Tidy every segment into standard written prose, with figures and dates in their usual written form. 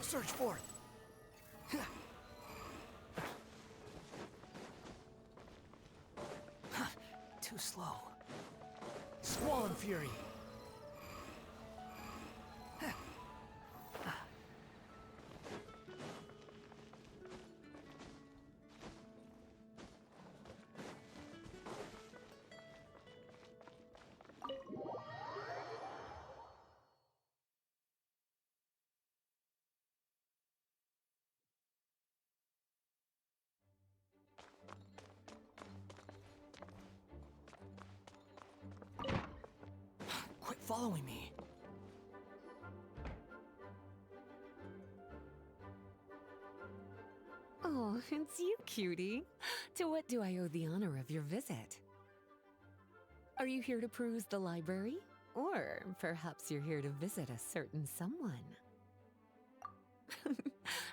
Search for it. Too slow. Squall and Fury. Quit following me. Oh, it's you, cutie. To what do I owe the honor of your visit? Are you here to peruse the library? Or perhaps you're here to visit a certain someone?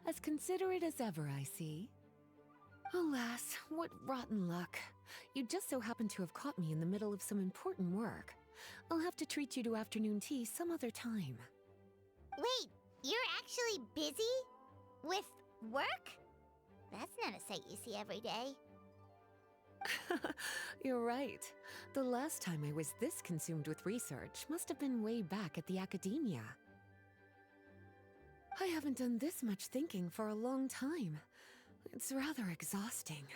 As considerate as ever, I see. Alas, what rotten luck. You just so happen to have caught me in the middle of some important work. I'll have to treat you to afternoon tea some other time. Wait, you're actually busy? With work? That's not a sight you see every day. You're right. The last time I was this consumed with research must have been way back at the academia. I haven't done this much thinking for a long time. It's rather exhausting.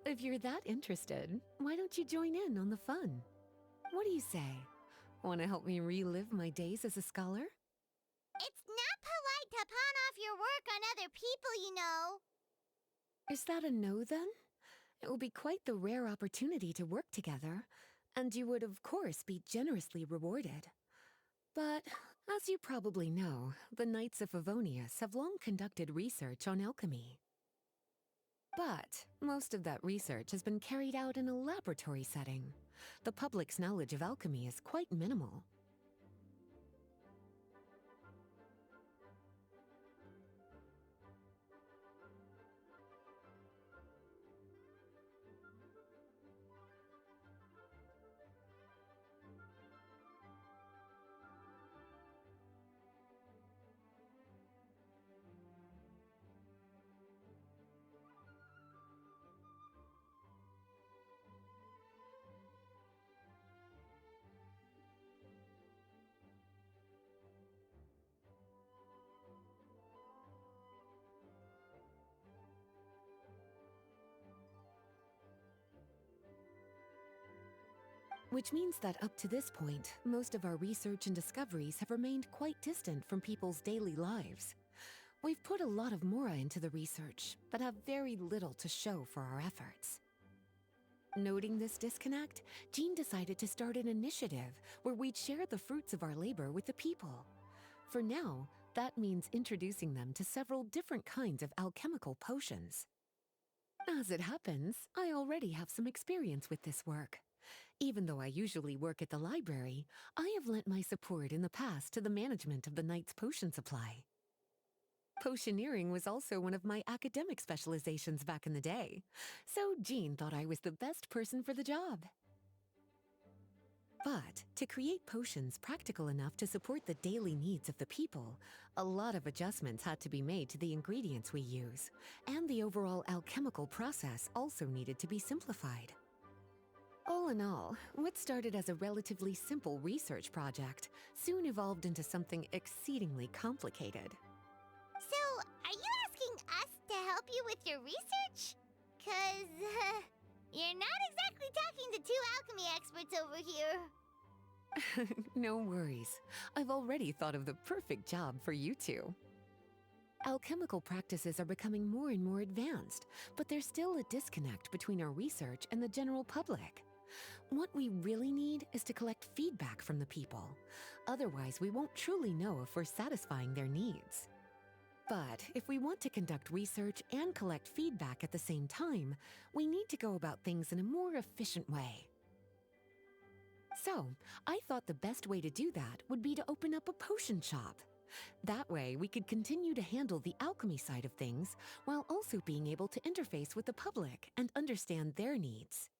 If you're that interested, why don't you join in on the fun? What do you say? Want to help me relive my days as a scholar? It's not polite to pawn off your work on other people, you know. Is that a no, then? It will be quite the rare opportunity to work together, and you would, of course, be generously rewarded. But, as you probably know, the Knights of Favonius have long conducted research on alchemy. But most of that research has been carried out in a laboratory setting. The public's knowledge of alchemy is quite minimal. Which means that up to this point, most of our research and discoveries have remained quite distant from people's daily lives. We've put a lot of mora into the research, but have very little to show for our efforts. Noting this disconnect, Jean decided to start an initiative where we'd share the fruits of our labor with the people. For now, that means introducing them to several different kinds of alchemical potions. As it happens, I already have some experience with this work. Even though I usually work at the library, I have lent my support in the past to the management of the Knight's potion supply. Potioneering was also one of my academic specializations back in the day, so Jean thought I was the best person for the job. But to create potions practical enough to support the daily needs of the people, a lot of adjustments had to be made to the ingredients we use, and the overall alchemical process also needed to be simplified. All in all, what started as a relatively simple research project soon evolved into something exceedingly complicated. So, are you asking us to help you with your research? 'Cause, you're not exactly talking to two alchemy experts over here. No worries. I've already thought of the perfect job for you two. Alchemical practices are becoming more and more advanced, but there's still a disconnect between our research and the general public. What we really need is to collect feedback from the people. Otherwise, we won't truly know if we're satisfying their needs. But if we want to conduct research and collect feedback at the same time, we need to go about things in a more efficient way. So, I thought the best way to do that would be to open up a potion shop. That way, we could continue to handle the alchemy side of things while also being able to interface with the public and understand their needs.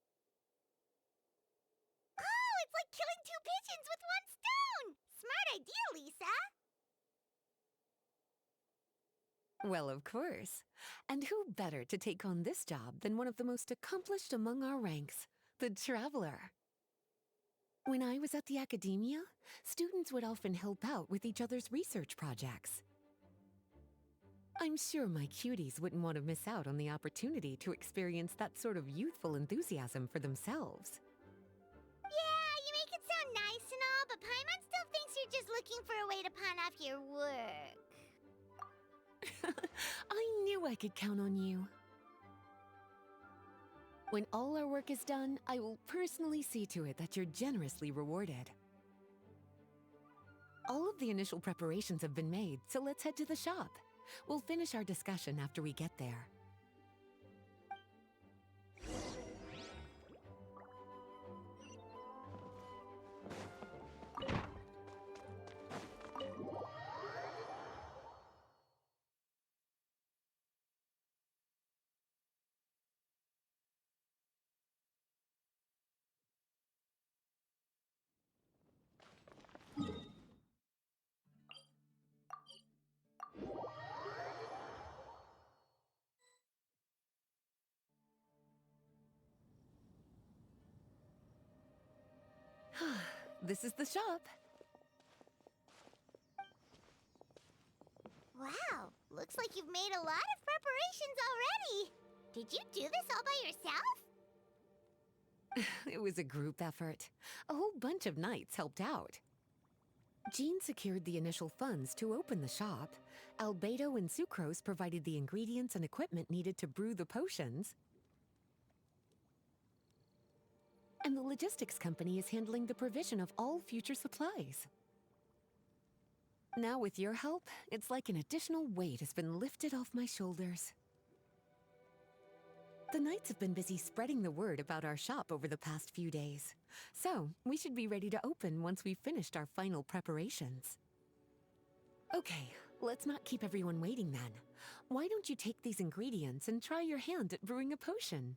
Oh, it's like killing two pigeons with one stone! Well, of course. And who better to take on this job than one of the most accomplished among our ranks, the Traveler? When I was at the academia, students would often help out with each other's research projects. I'm sure my cuties wouldn't want to miss out on the opportunity to experience that sort of youthful enthusiasm for themselves. Yeah, you make it sound nice and all, but Paimon still thinks you're just looking for a way to pawn off your work. I knew I could count on you. When all our work is done, I will personally see to it that you're generously rewarded. All of the initial preparations have been made, so let's head to the shop. We'll finish our discussion after we get there. This is the shop. Wow, looks like you've made a lot of preparations already. Did you do this all by yourself? It was a group effort. A whole bunch of knights helped out. Jean secured the initial funds to open the shop. Albedo and Sucrose provided the ingredients and equipment needed to brew the potions. And the logistics company is handling the provision of all future supplies. Now with your help, it's like an additional weight has been lifted off my shoulders. The knights have been busy spreading the word about our shop over the past few days. So, we should be ready to open once we've finished our final preparations. Okay, let's not keep everyone waiting then. Why don't you take these ingredients and try your hand at brewing a potion?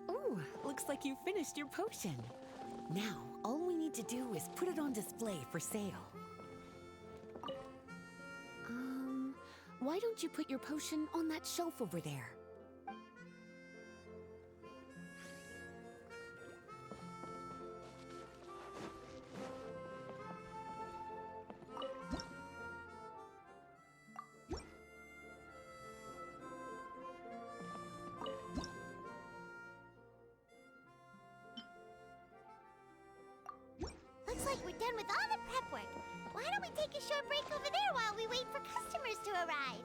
Ooh, looks like you finished your potion. Now, all we need to do is put it on display for sale. Why don't you put your potion on that shelf over there? we're done with all the prep work. Why don't we take a short break over there while we wait for customers to arrive?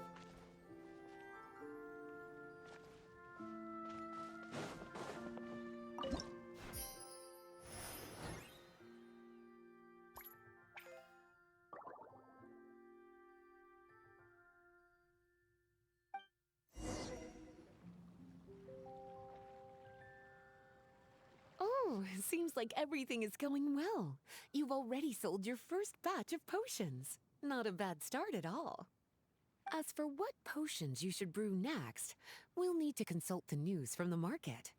Oh, seems like everything is going well. You've already sold your first batch of potions. Not a bad start at all. As for what potions you should brew next, we'll need to consult the news from the market.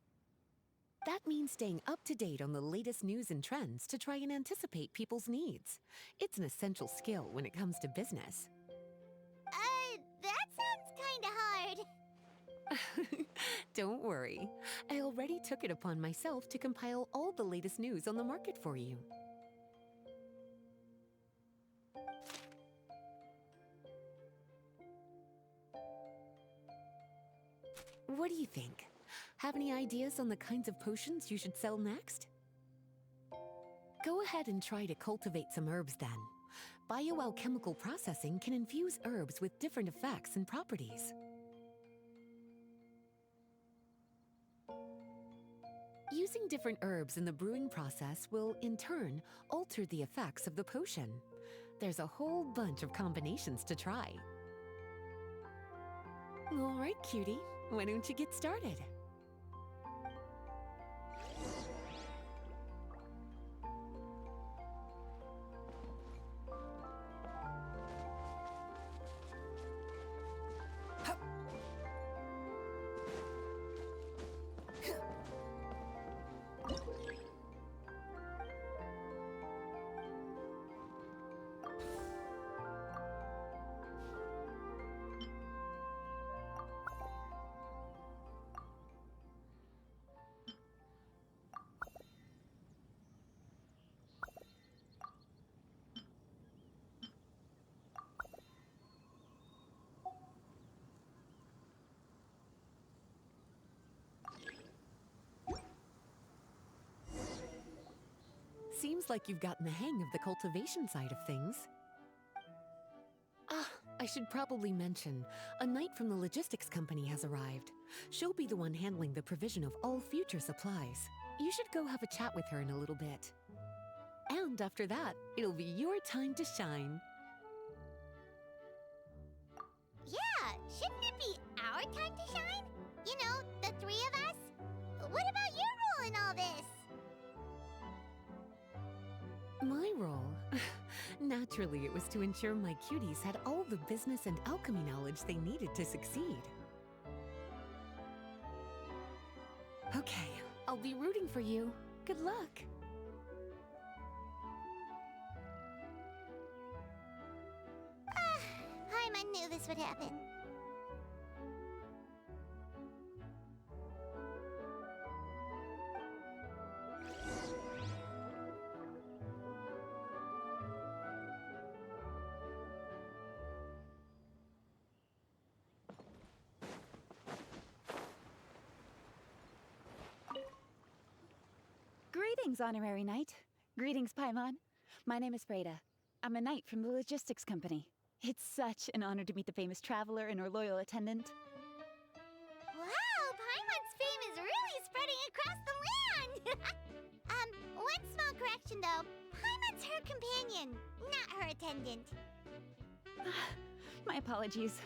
That means staying up to date on the latest news and trends to try and anticipate people's needs. It's an essential skill when it comes to business. That sounds kinda hard. Don't worry. I already took it upon myself to compile all the latest news on the market for you. What do you think? Have any ideas on the kinds of potions you should sell next? Go ahead and try to cultivate some herbs then. Bioalchemical processing can infuse herbs with different effects and properties. Using different herbs in the brewing process will, in turn, alter the effects of the potion. There's a whole bunch of combinations to try. All right, cutie. Why don't you get started? Seems like you've gotten the hang of the cultivation side of things. Ah, I should probably mention, a knight from the logistics company has arrived. She'll be the one handling the provision of all future supplies. You should go have a chat with her in a little bit. And after that, it'll be your time to shine. Yeah, shouldn't it be our time to shine? You know, the three of us? What about your role in all this? My role? Naturally, it was to ensure my cuties had all the business and alchemy knowledge they needed to succeed. Okay, I'll be rooting for you. Good luck. Paimon knew this would happen. Greetings, Honorary Knight. Greetings, Paimon. My name is Freda. I'm a knight from the logistics company. It's such an honor to meet the famous traveler and her loyal attendant. Wow, Paimon's fame is really spreading across the land! One small correction though. Paimon's her companion, not her attendant. My apologies.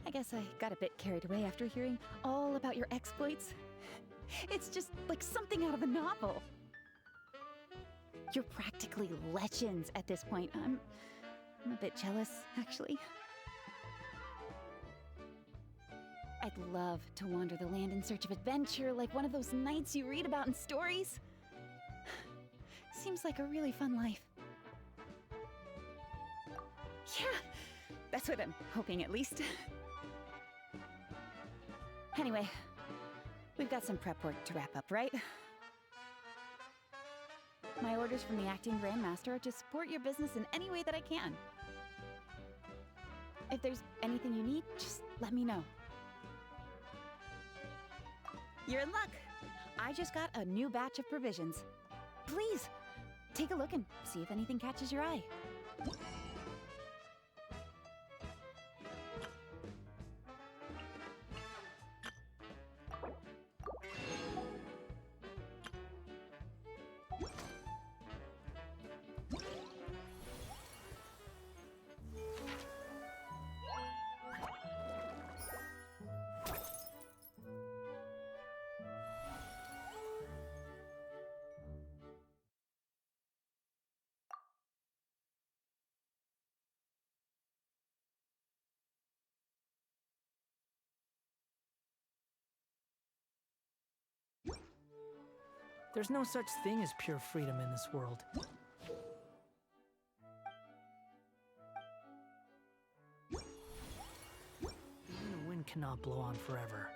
I guess I got a bit carried away after hearing all about your exploits. It's just like something out of a novel. You're practically legends at this point. I'm a bit jealous, actually. I'd love to wander the land in search of adventure like one of those knights you read about in stories. Seems like a really fun life. Yeah, that's what I'm hoping at least. Anyway, we've got some prep work to wrap up, right? My orders from the acting Grandmaster are to support your business in any way that I can. If there's anything you need, just let me know. You're in luck. I just got a new batch of provisions. Please, Take a look and see if anything catches your eye. There's no such thing as pure freedom in this world. Even the wind cannot blow on forever.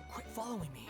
Quit following me.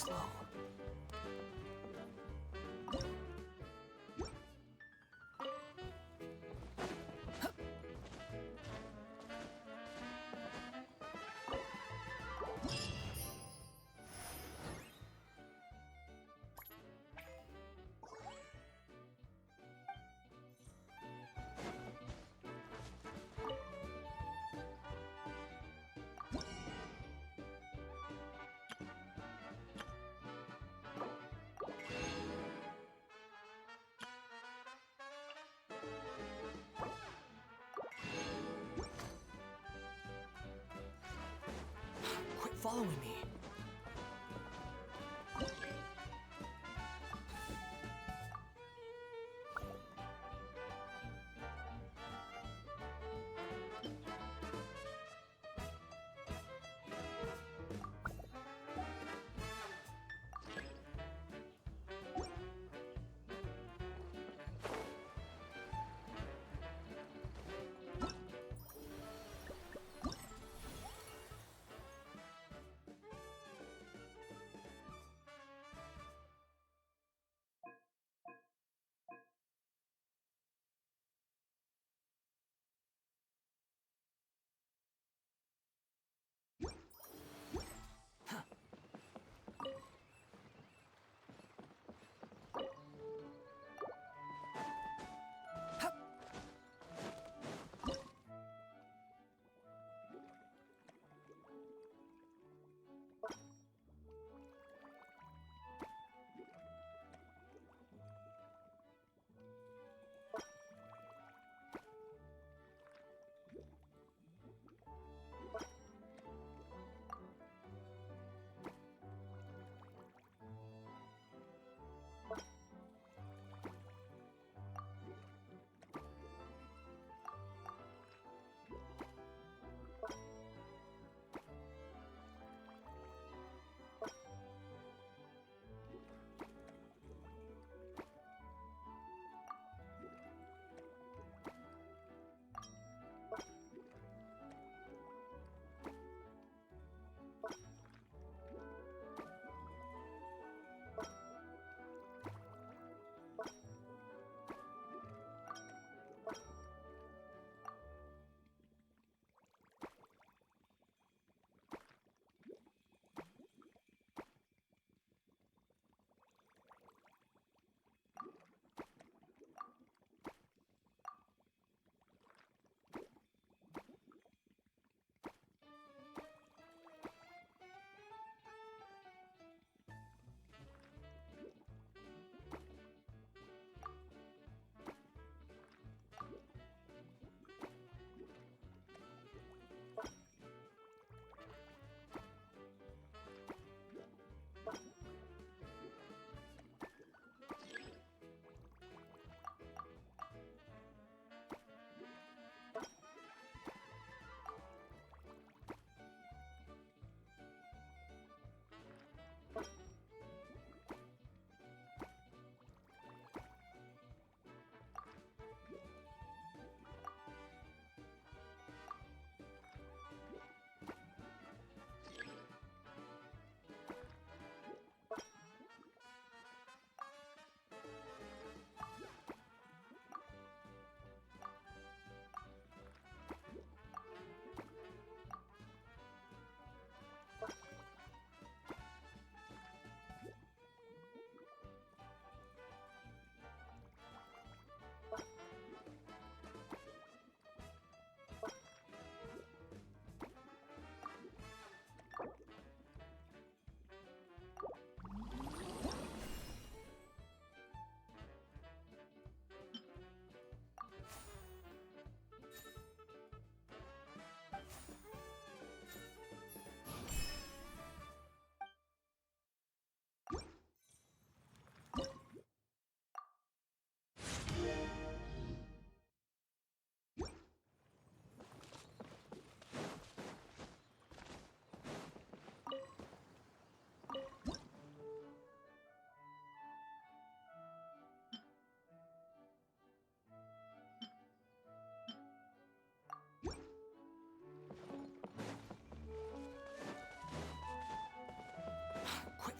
slow. Quit following me.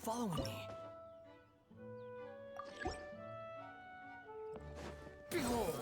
following me. Behold!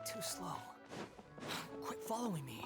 Too slow. Quit following me.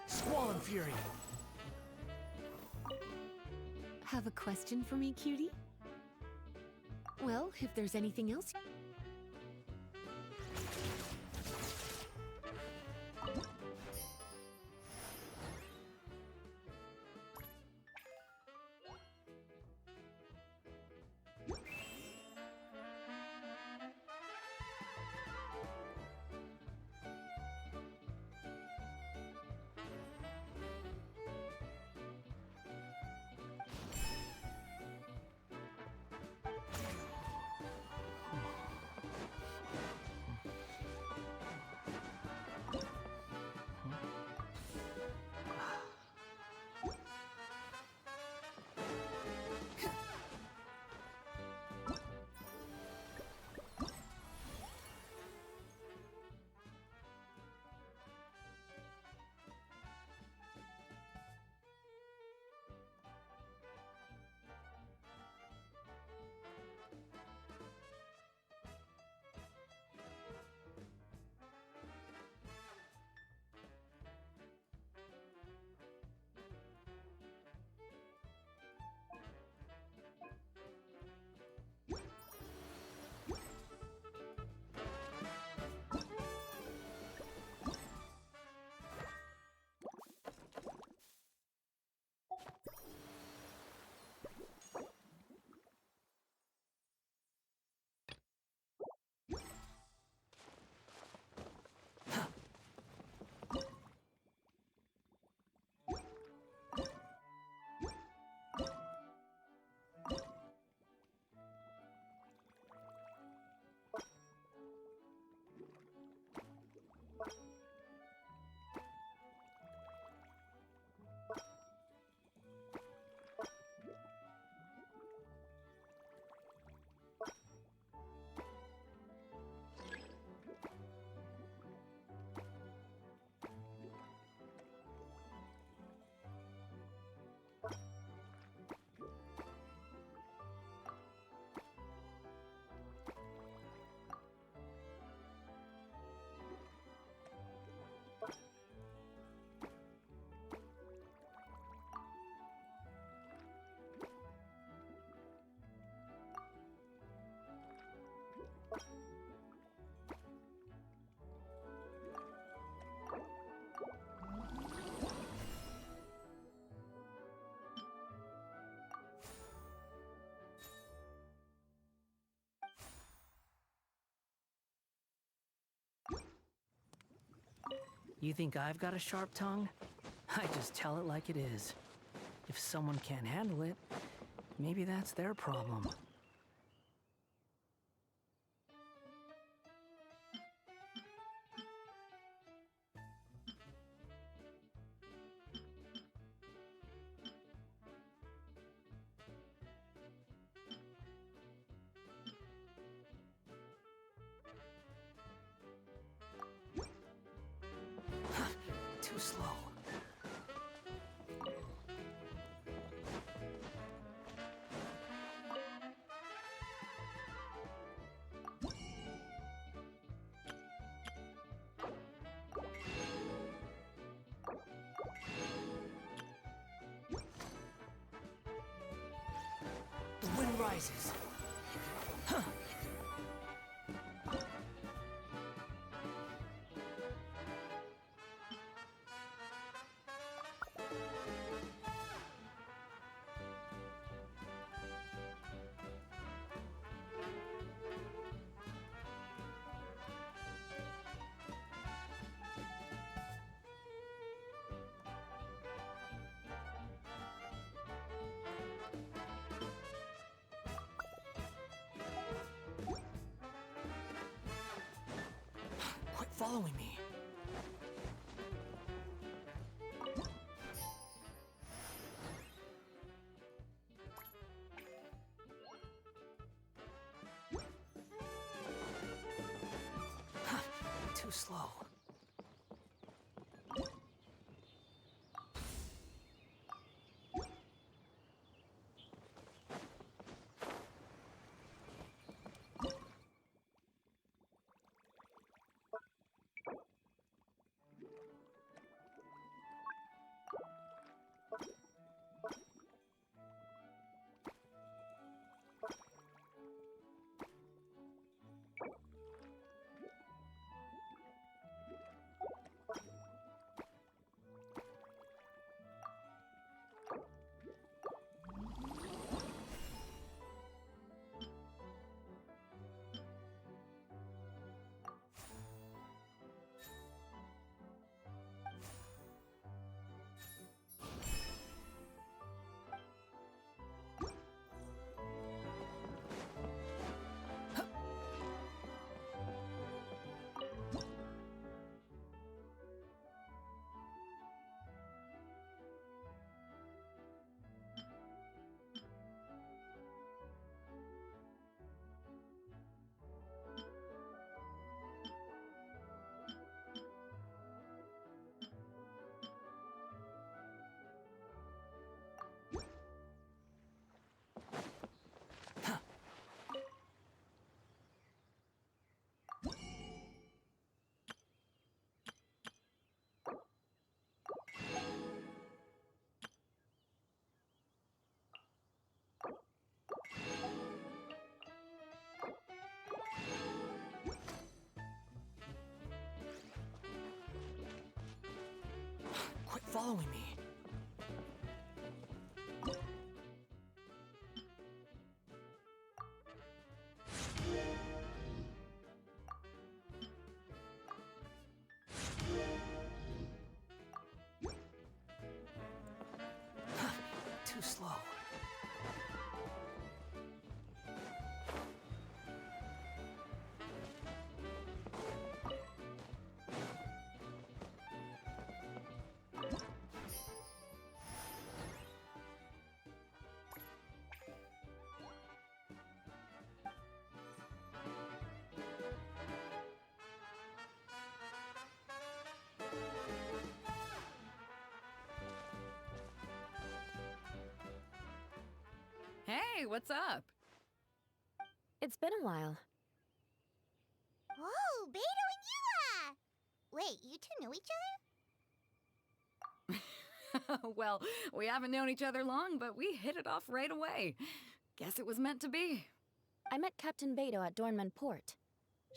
Squall and Fury. Have a question for me, cutie? Well, if there's anything else... You think I've got a sharp tongue? I just tell it like it is. If someone can't handle it, maybe that's their problem. Too slow. The wind rises. Huh. Quit following me. Too slow. Quit following me. Too slow. Hey, what's up? It's been a while. Whoa, Beto and Yua! Wait, you two know each other? Well, we haven't known each other long, but we hit it off right away. Guess it was meant to be. I met Captain Beto at Dornman Port.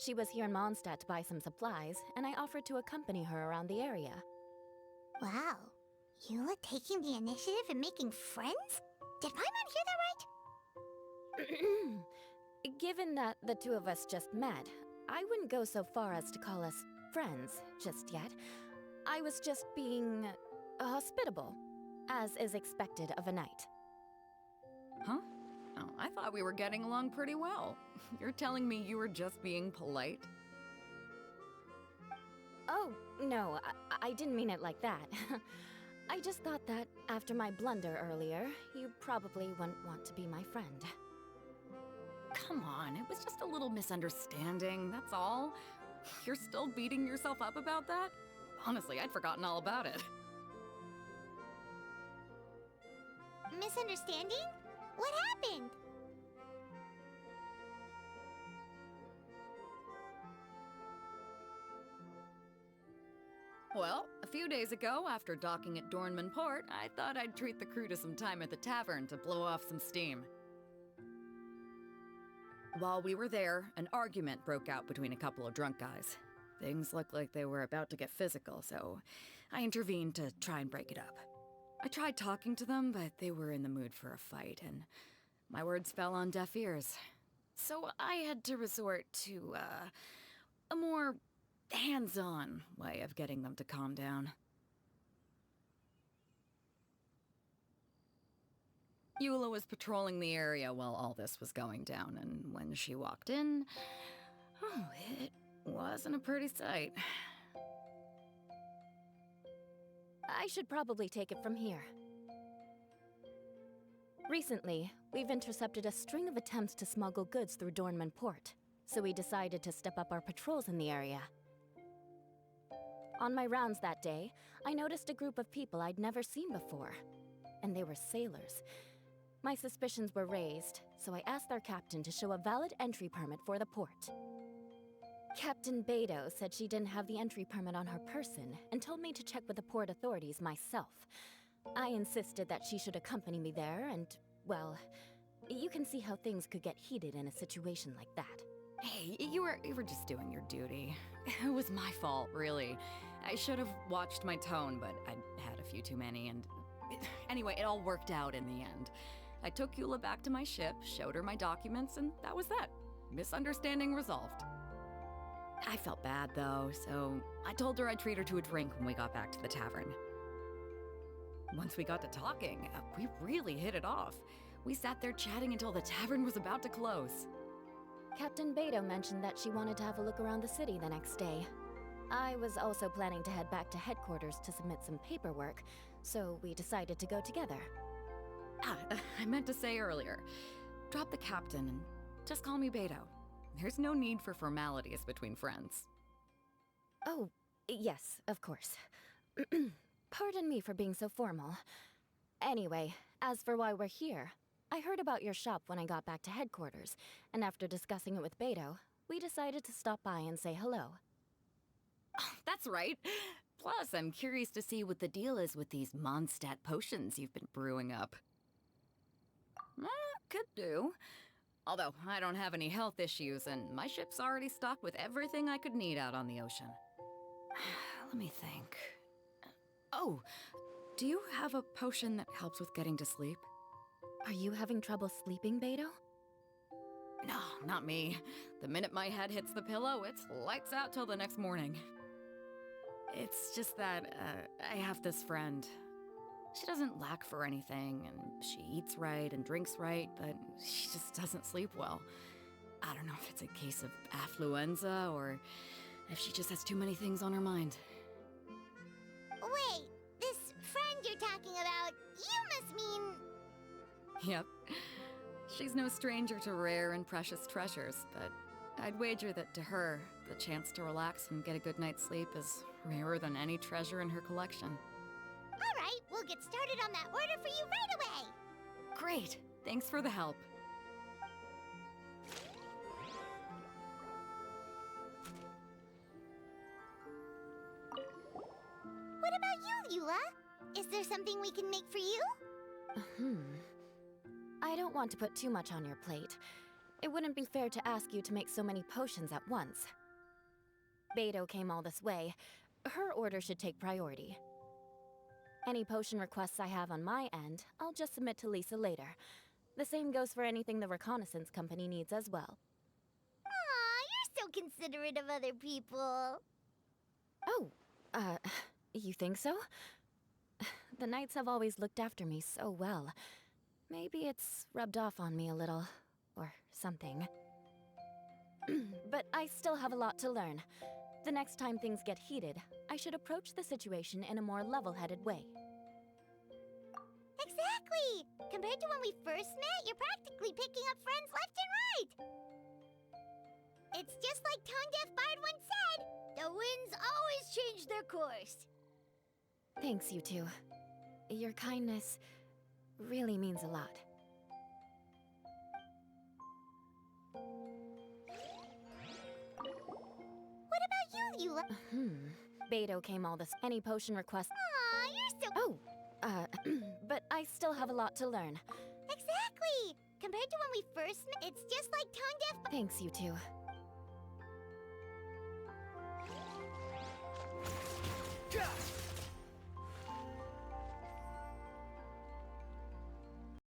She was here in Mondstadt to buy some supplies, and I offered to accompany her around the area. Wow. Yula taking the initiative and making friends? Did Paimon hear that right? Given that the two of us just met, I wouldn't go so far as to call us friends just yet. I was just being hospitable, as is expected of a knight. Huh? Oh, I thought we were getting along pretty well. You're telling me you were just being polite? Oh, no, I didn't mean it like that. I just thought that after my blunder earlier, you probably wouldn't want to be my friend. Come on, it was just a little misunderstanding, that's all. You're still beating yourself up about that? Honestly, I'd forgotten all about it. Misunderstanding? What happened? Well, a few days ago, after docking at Dornman Port, I thought I'd treat the crew to some time at the tavern to blow off some steam. While we were there, an argument broke out between a couple of drunk guys. Things looked like they were about to get physical, so I intervened to try and break it up. I tried talking to them, but they were in the mood for a fight, and my words fell on deaf ears. So I had to resort to, a more hands-on way of getting them to calm down. Eula was patrolling the area while all this was going down, and when she walked in, oh, it wasn't a pretty sight. I should probably take it from here. Recently, we've intercepted a string of attempts to smuggle goods through Dornman Port, so we decided to step up our patrols in the area. On my rounds that day, I noticed a group of people I'd never seen before, and they were sailors. My suspicions were raised, so I asked their captain to show a valid entry permit for the port. Captain Beto said she didn't have the entry permit on her person and told me to check with the port authorities myself. I insisted that she should accompany me there and, well, you can see how things could get heated in a situation like that. Hey, you were just doing your duty. It was my fault, really. I should have watched my tone, but I'd had a few too many, and anyway, it all worked out in the end. I took Eula back to my ship, showed her my documents, and that was that. Misunderstanding resolved. I felt bad, though, so I told her I'd treat her to a drink when we got back to the tavern. Once we got to talking, we really hit it off. We sat there chatting until the tavern was about to close. Captain Beto mentioned that she wanted to have a look around the city the next day. I was also planning to head back to headquarters to submit some paperwork, so we decided to go together. I meant to say earlier, drop the captain and just call me Beto. There's no need for formalities between friends. Oh, yes, of course. Pardon me for being so formal. Anyway, as for why we're here, I heard about your shop when I got back to headquarters, and after discussing it with Beto, we decided to stop by and say hello. Oh, that's right. Plus, I'm curious to see what the deal is with these Mondstadt potions you've been brewing up. Could do. Although, I don't have any health issues, and my ship's already stocked with everything I could need out on the ocean. Let me think. Oh, do you have a potion that helps with getting to sleep? Are you having trouble sleeping, Beto? No, not me. The minute my head hits the pillow, it's lights out till the next morning. It's just that, I have this friend. She doesn't lack for anything, and she eats right and drinks right, but she just doesn't sleep well. I don't know if it's a case of affluenza, or if she just has too many things on her mind. Wait, this friend you're talking about, you must mean... Yep. She's no stranger to rare and precious treasures, but I'd wager that to her, the chance to relax and get a good night's sleep is rarer than any treasure in her collection. All right, we'll get started on that order for you right away. Great! Thanks for the help. What about you, Eula? Is there something we can make for you? I don't want to put too much on your plate. It wouldn't be fair to ask you to make so many potions at once. Beto came all this way. Her order should take priority. Any potion requests I have on my end, I'll just submit to Lisa later. The same goes for anything the reconnaissance company needs as well. Aw, you're so considerate of other people. Oh, You think so? The knights have always looked after me so well. Maybe it's rubbed off on me a little, or something. But I still have a lot to learn. The next time things get heated, I should approach the situation in a more level-headed way. Exactly! Compared to when we first met, you're practically picking up friends left and right! It's just like Tone Deaf Bard once said, the winds always change their course. Thanks, you two. Your kindness really means a lot. What about you, Eula? Beto came all this. Any potion request. Aw, you're so... Oh, but I still have a lot to learn. Exactly! Compared to when we first met, it's just like Tone Deaf... Thanks, you two.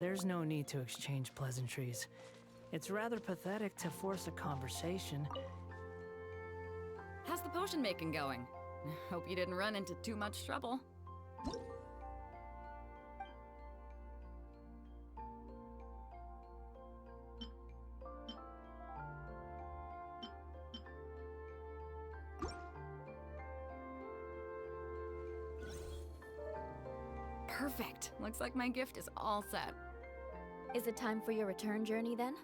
There's no need to exchange pleasantries. It's rather pathetic to force a conversation. How's the potion making going? Hope you didn't run into too much trouble. Perfect. Looks like my gift is all set. Is it time for your return journey then?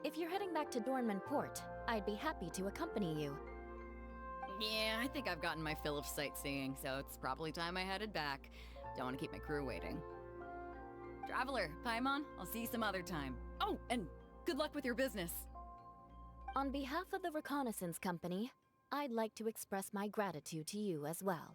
If you're heading back to Dornman Port, I'd be happy to accompany you. Yeah, I think I've gotten my fill of sightseeing, so it's probably time I headed back. Don't want to keep my crew waiting. Traveler, Paimon, I'll see you some other time. Oh, and good luck with your business. On behalf of the Reconnaissance Company, I'd like to express my gratitude to you as well.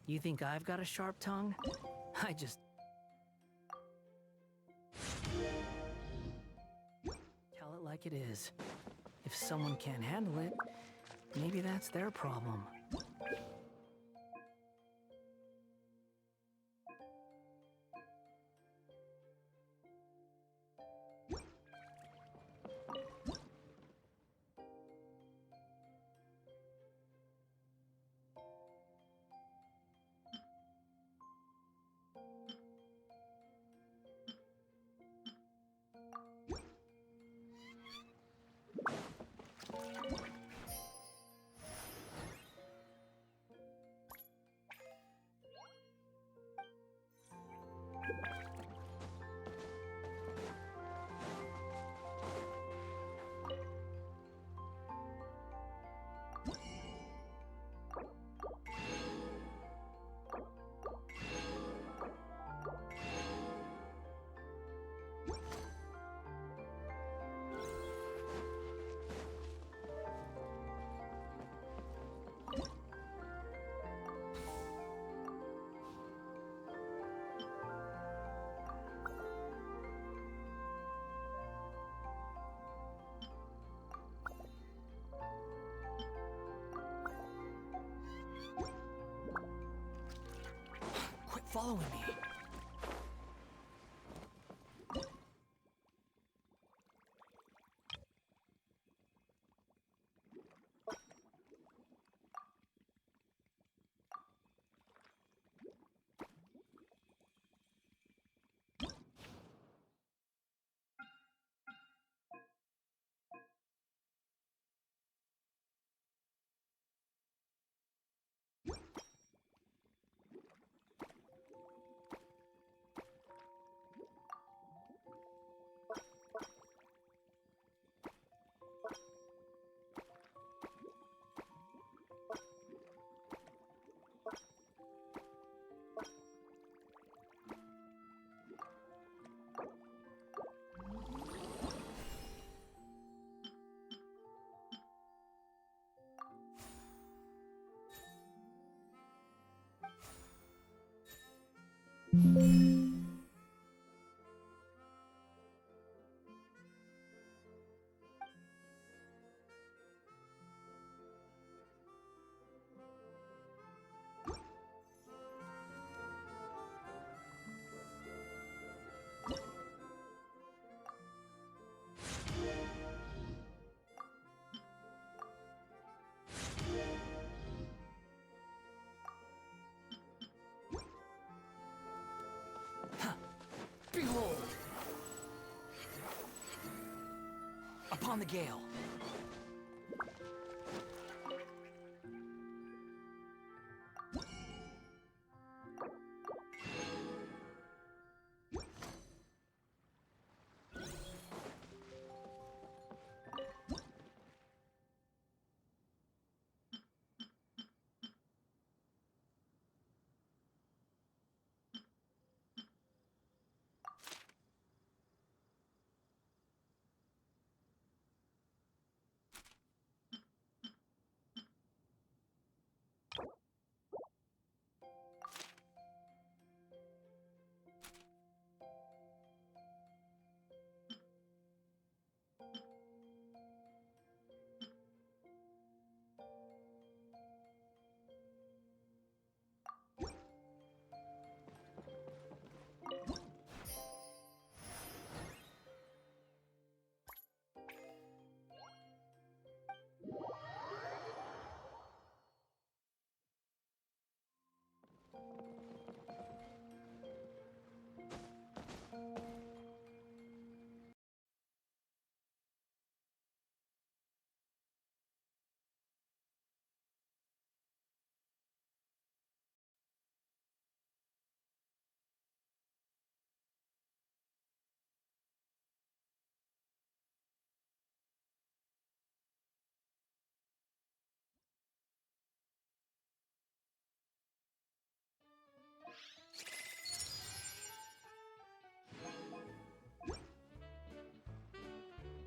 You think I've got a sharp tongue? I just... Tell it like it is. If someone can't handle it, maybe that's their problem. following me. Behold! Upon the gale.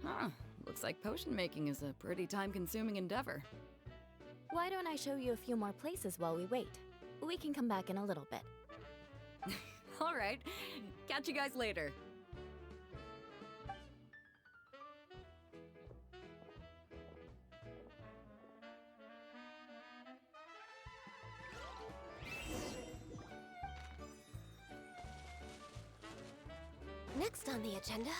Huh. Looks like potion making is a pretty time-consuming endeavor. Why don't I show you a few more places while we wait? We can come back in a little bit. All right. Catch you guys later. Next on the agenda.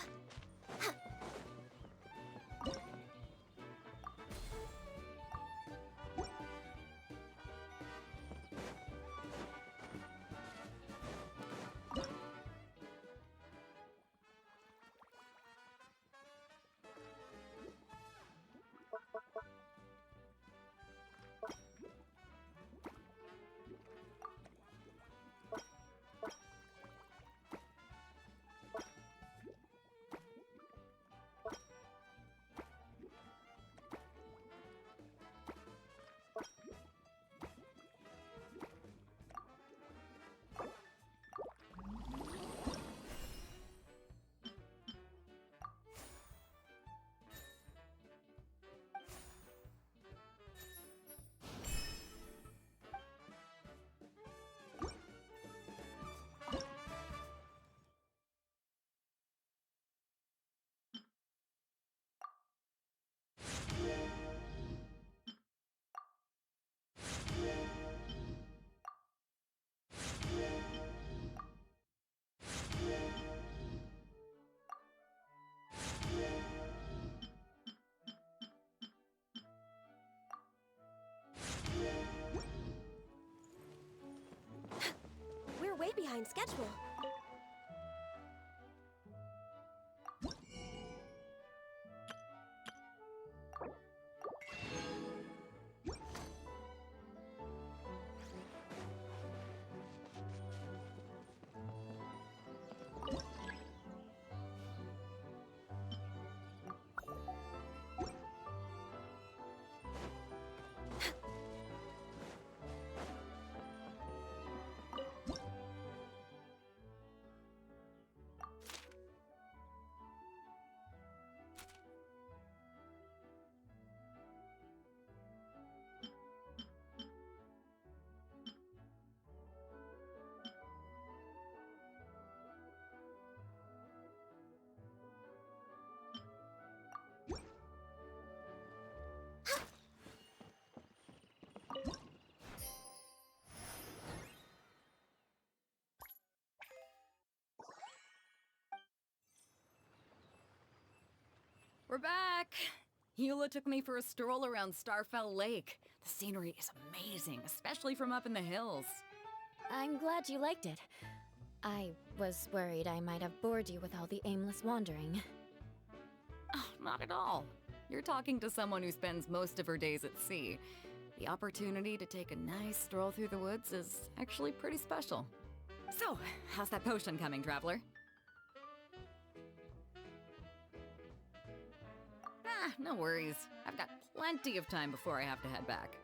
We're back! Eula took me for a stroll around Starfell Lake. The scenery is amazing, especially from up in the hills. I'm glad you liked it. I was worried I might have bored you with all the aimless wandering. Oh, not at all. You're talking to someone who spends most of her days at sea. The opportunity to take a nice stroll through the woods is actually pretty special. So, how's that potion coming, Traveler? Ah, no worries. I've got plenty of time before I have to head back.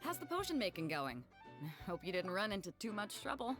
How's the potion making going? Hope you didn't run into too much trouble.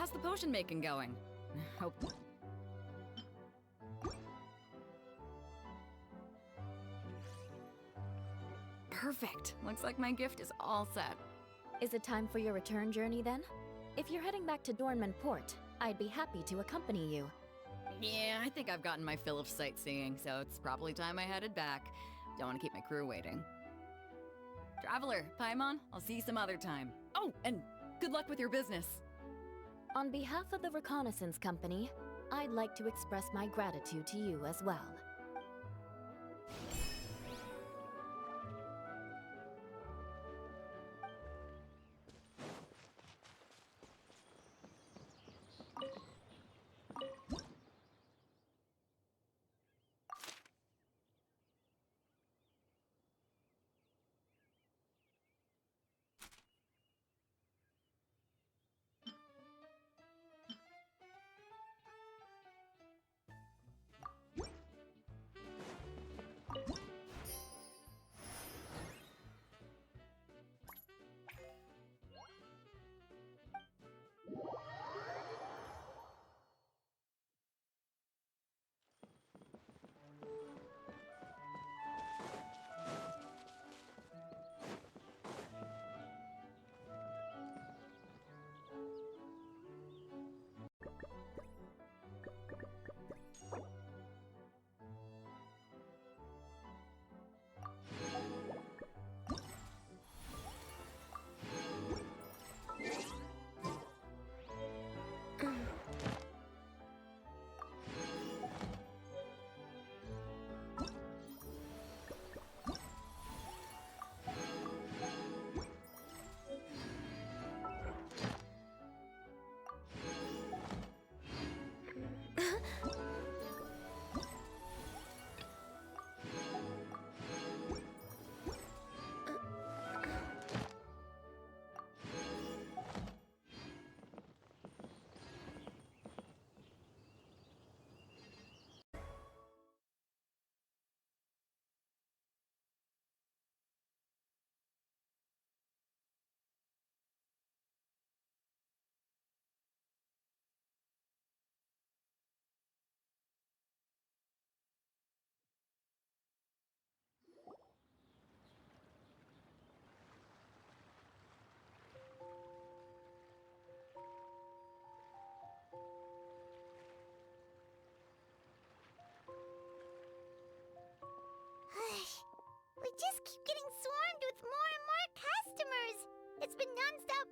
How's the potion making going? Hope. Perfect. Looks like my gift is all set. Is it time for your return journey then? If you're heading back to Dornman Port, I'd be happy to accompany you. Yeah, I think I've gotten my fill of sightseeing, so it's probably time I headed back. Don't want to keep my crew waiting. Traveler, Paimon, I'll see you some other time. Oh, and good luck with your business. On behalf of the Reconnaissance Company, I'd like to express my gratitude to you as well.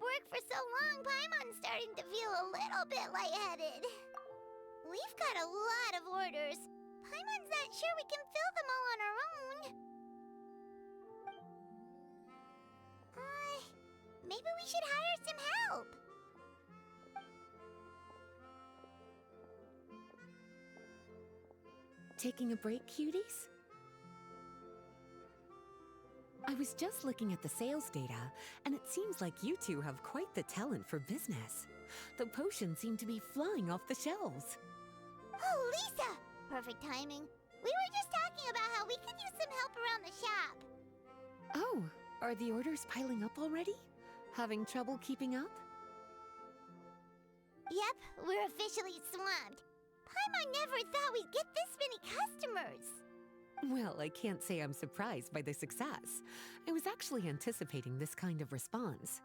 work for so long, Paimon's starting to feel a little bit lightheaded. We've got a lot of orders. Paimon's not sure we can fill them all on our own. Maybe we should hire some help. Taking a break, cuties? I was just looking at the sales data, and it seems like you two have quite the talent for business. The potions seem to be flying off the shelves. Oh, Lisa! Perfect timing. We were just talking about how we could use some help around the shop. Oh, are the orders piling up already? Having trouble keeping up? Yep, we're officially swamped. Paimon never thought we'd get this many customers. Well, I can't say I'm surprised by the success. I was actually anticipating this kind of response.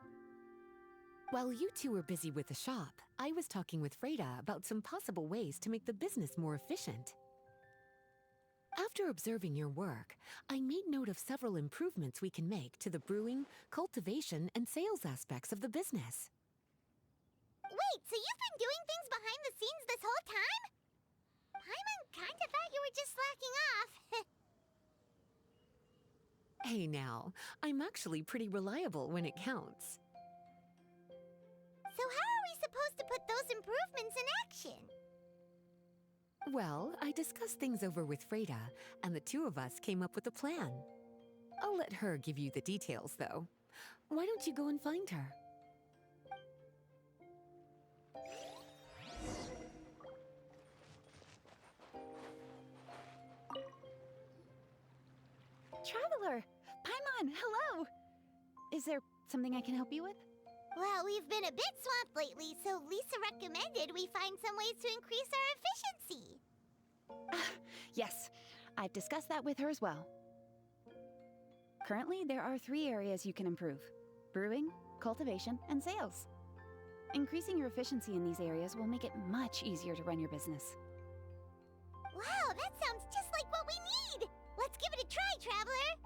While you two were busy with the shop, I was talking with Freda about some possible ways to make the business more efficient. After observing your work, I made note of several improvements we can make to the brewing, cultivation, and sales aspects of the business. Wait, so you've been doing things behind the scenes this whole time? Paimon kinda thought you were just slacking off. Hey now, I'm actually pretty reliable when it counts. So how are we supposed to put those improvements in action? Well, I discussed things over with Freda, and the two of us came up with a plan. I'll let her give you the details, though. Why don't you go and find her? Traveler! Paimon, hello! Is there something I can help you with? Well, we've been a bit swamped lately, so Lisa recommended we find some ways to increase our efficiency. Yes, I've discussed that with her as well. Currently, there are 3 areas you can improve: brewing, cultivation, and sales. Increasing your efficiency in these areas will make it much easier to run your business. Wow, that sounds just like what we need! Let's give it a try, Traveler!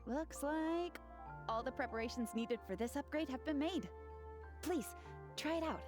Looks like all the preparations needed for this upgrade have been made. Please, try it out.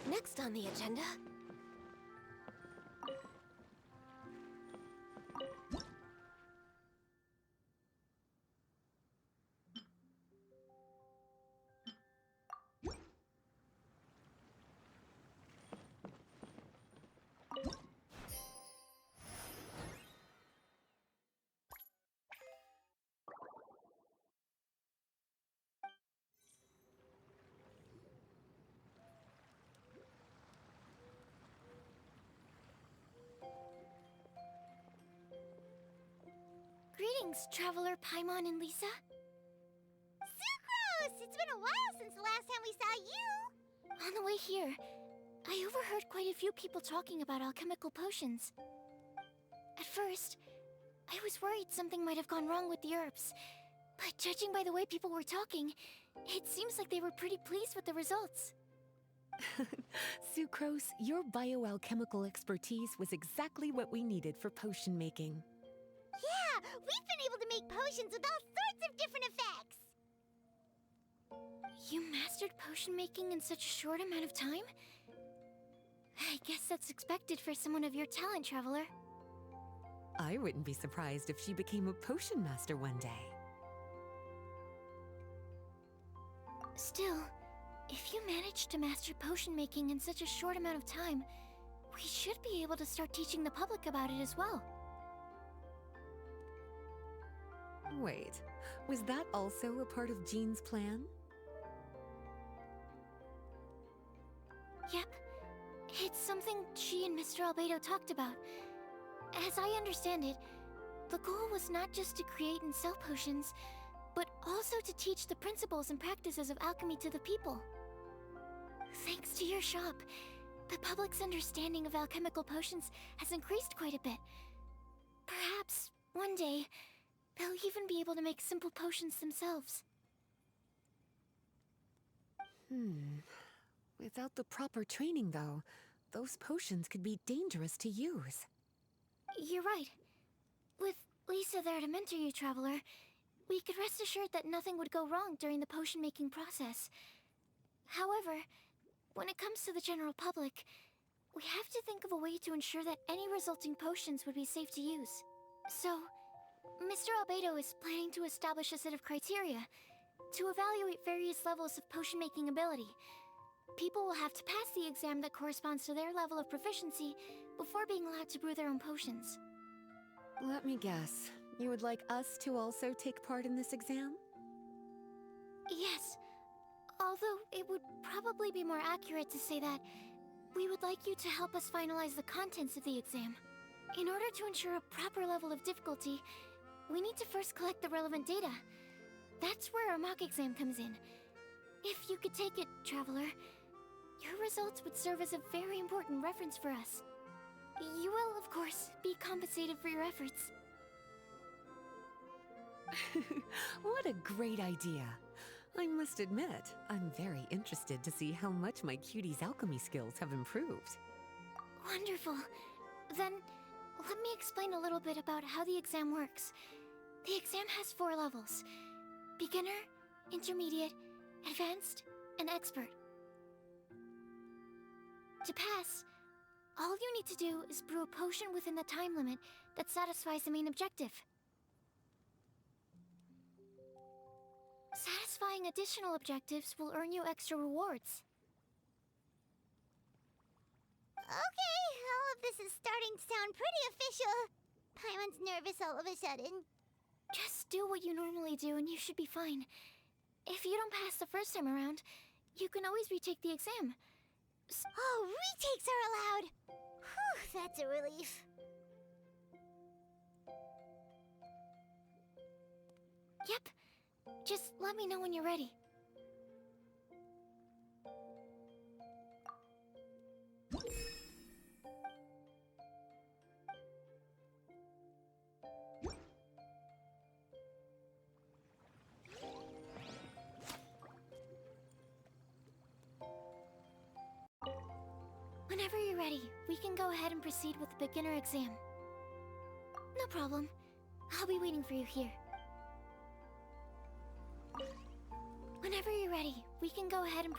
Next on the agenda... Greetings, Traveler Paimon and Lisa. Sucrose! It's been a while since the last time we saw you! On the way here, I overheard quite a few people talking about alchemical potions. At first, I was worried something might have gone wrong with the herbs. But judging by the way people were talking, it seems like they were pretty pleased with the results. Sucrose, your bioalchemical expertise was exactly what we needed for potion making. Yeah, we've been able to make potions with all sorts of different effects! You mastered potion making in such a short amount of time? I guess that's expected for someone of your talent, Traveler. I wouldn't be surprised if she became a potion master one day. Still, if you managed to master potion making in such a short amount of time, we should be able to start teaching the public about it as well. Wait, was that also a part of Jean's plan? Yep. It's something she and Mr. Albedo talked about. As I understand it, the goal was not just to create and sell potions, but also to teach the principles and practices of alchemy to the people. Thanks to your shop, the public's understanding of alchemical potions has increased quite a bit. Perhaps, one day, they'll even be able to make simple potions themselves. Without the proper training, though, those potions could be dangerous to use. You're right. With Lisa there to mentor you, Traveler, we could rest assured that nothing would go wrong during the potion-making process. However, when it comes to the general public, we have to think of a way to ensure that any resulting potions would be safe to use. So, Mr. Albedo is planning to establish a set of criteria to evaluate various levels of potion-making ability. People will have to pass the exam that corresponds to their level of proficiency before being allowed to brew their own potions. Let me guess. You would like us to also take part in this exam? Yes. Although it would probably be more accurate to say that we would like you to help us finalize the contents of the exam. In order to ensure a proper level of difficulty, we need to first collect the relevant data. That's where our mock exam comes in. If you could take it, Traveler, your results would serve as a very important reference for us. You will, of course, be compensated for your efforts. What a great idea. I must admit, I'm very interested to see how much my cutie's alchemy skills have improved. Wonderful. Then, let me explain a little bit about how the exam works. The exam has 4 levels: beginner, intermediate, advanced, and expert. To pass, all you need to do is brew a potion within the time limit that satisfies the main objective. Satisfying additional objectives will earn you extra rewards. Okay, all of this is starting to sound pretty official. Paimon's nervous all of a sudden. Just do what you normally do and you should be fine. If you don't pass the first time around, you can always retake the exam. Oh, retakes are allowed! Whew, that's a relief. Yep. Just let me know when you're ready. Whenever you're ready, we can go ahead and proceed with the beginner exam. No problem. I'll be waiting for you here. Whenever you're ready, we can go ahead and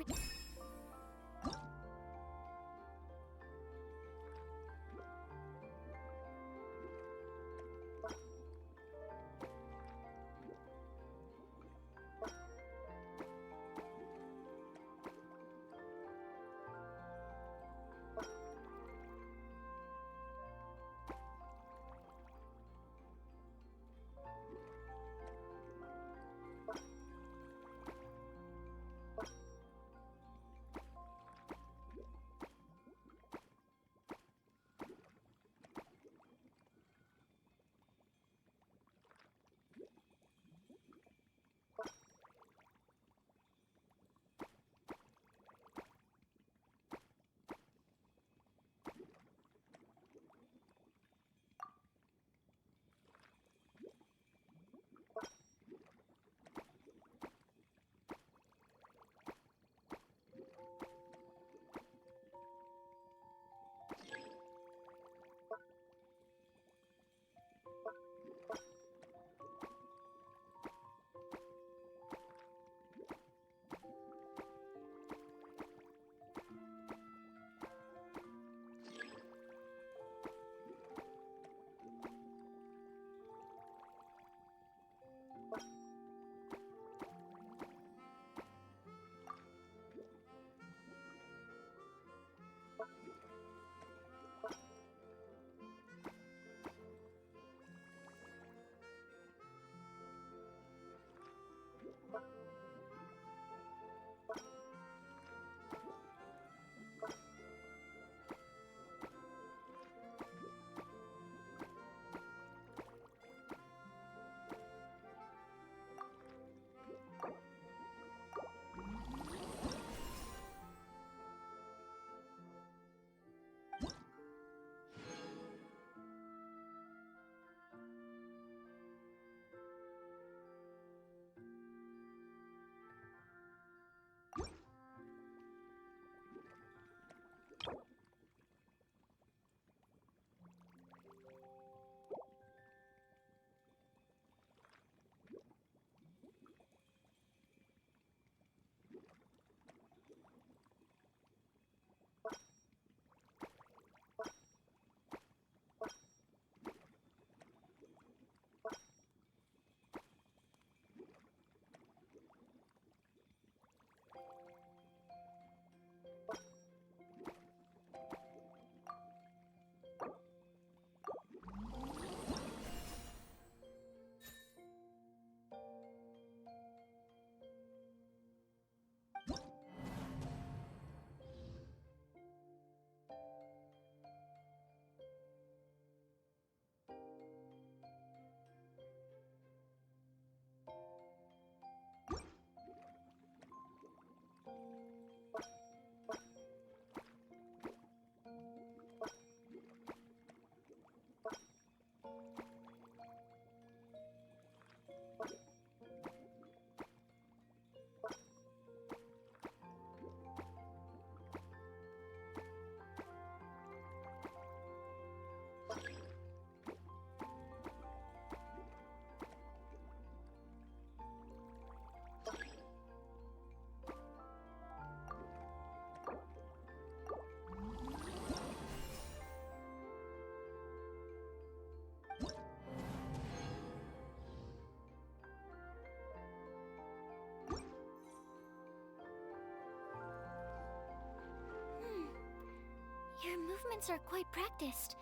movements are quite practiced,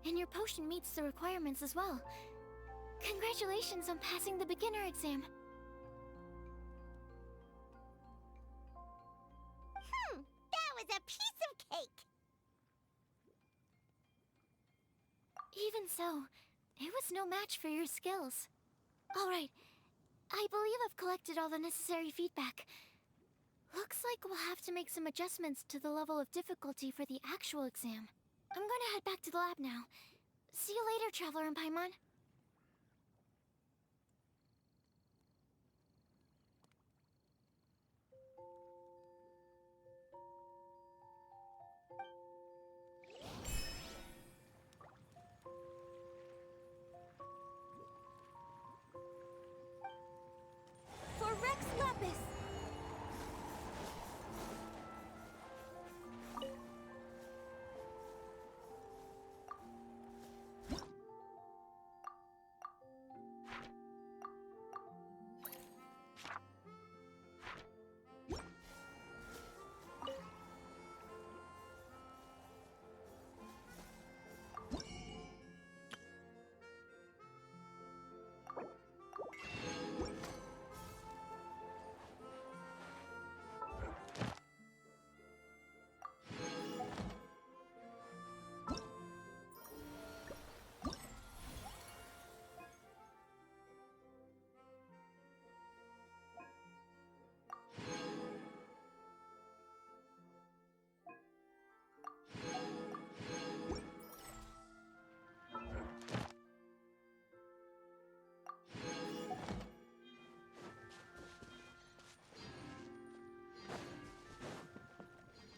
and your potion meets the requirements as well. Congratulations on passing the beginner exam. That was a piece of cake! Even so, it was no match for your skills. Alright, I believe I've collected all the necessary feedback. Looks like we'll have to make some adjustments to the level of difficulty for the actual exam. I'm gonna head back to the lab now. See you later, Traveler and Paimon. For Rex Lapis!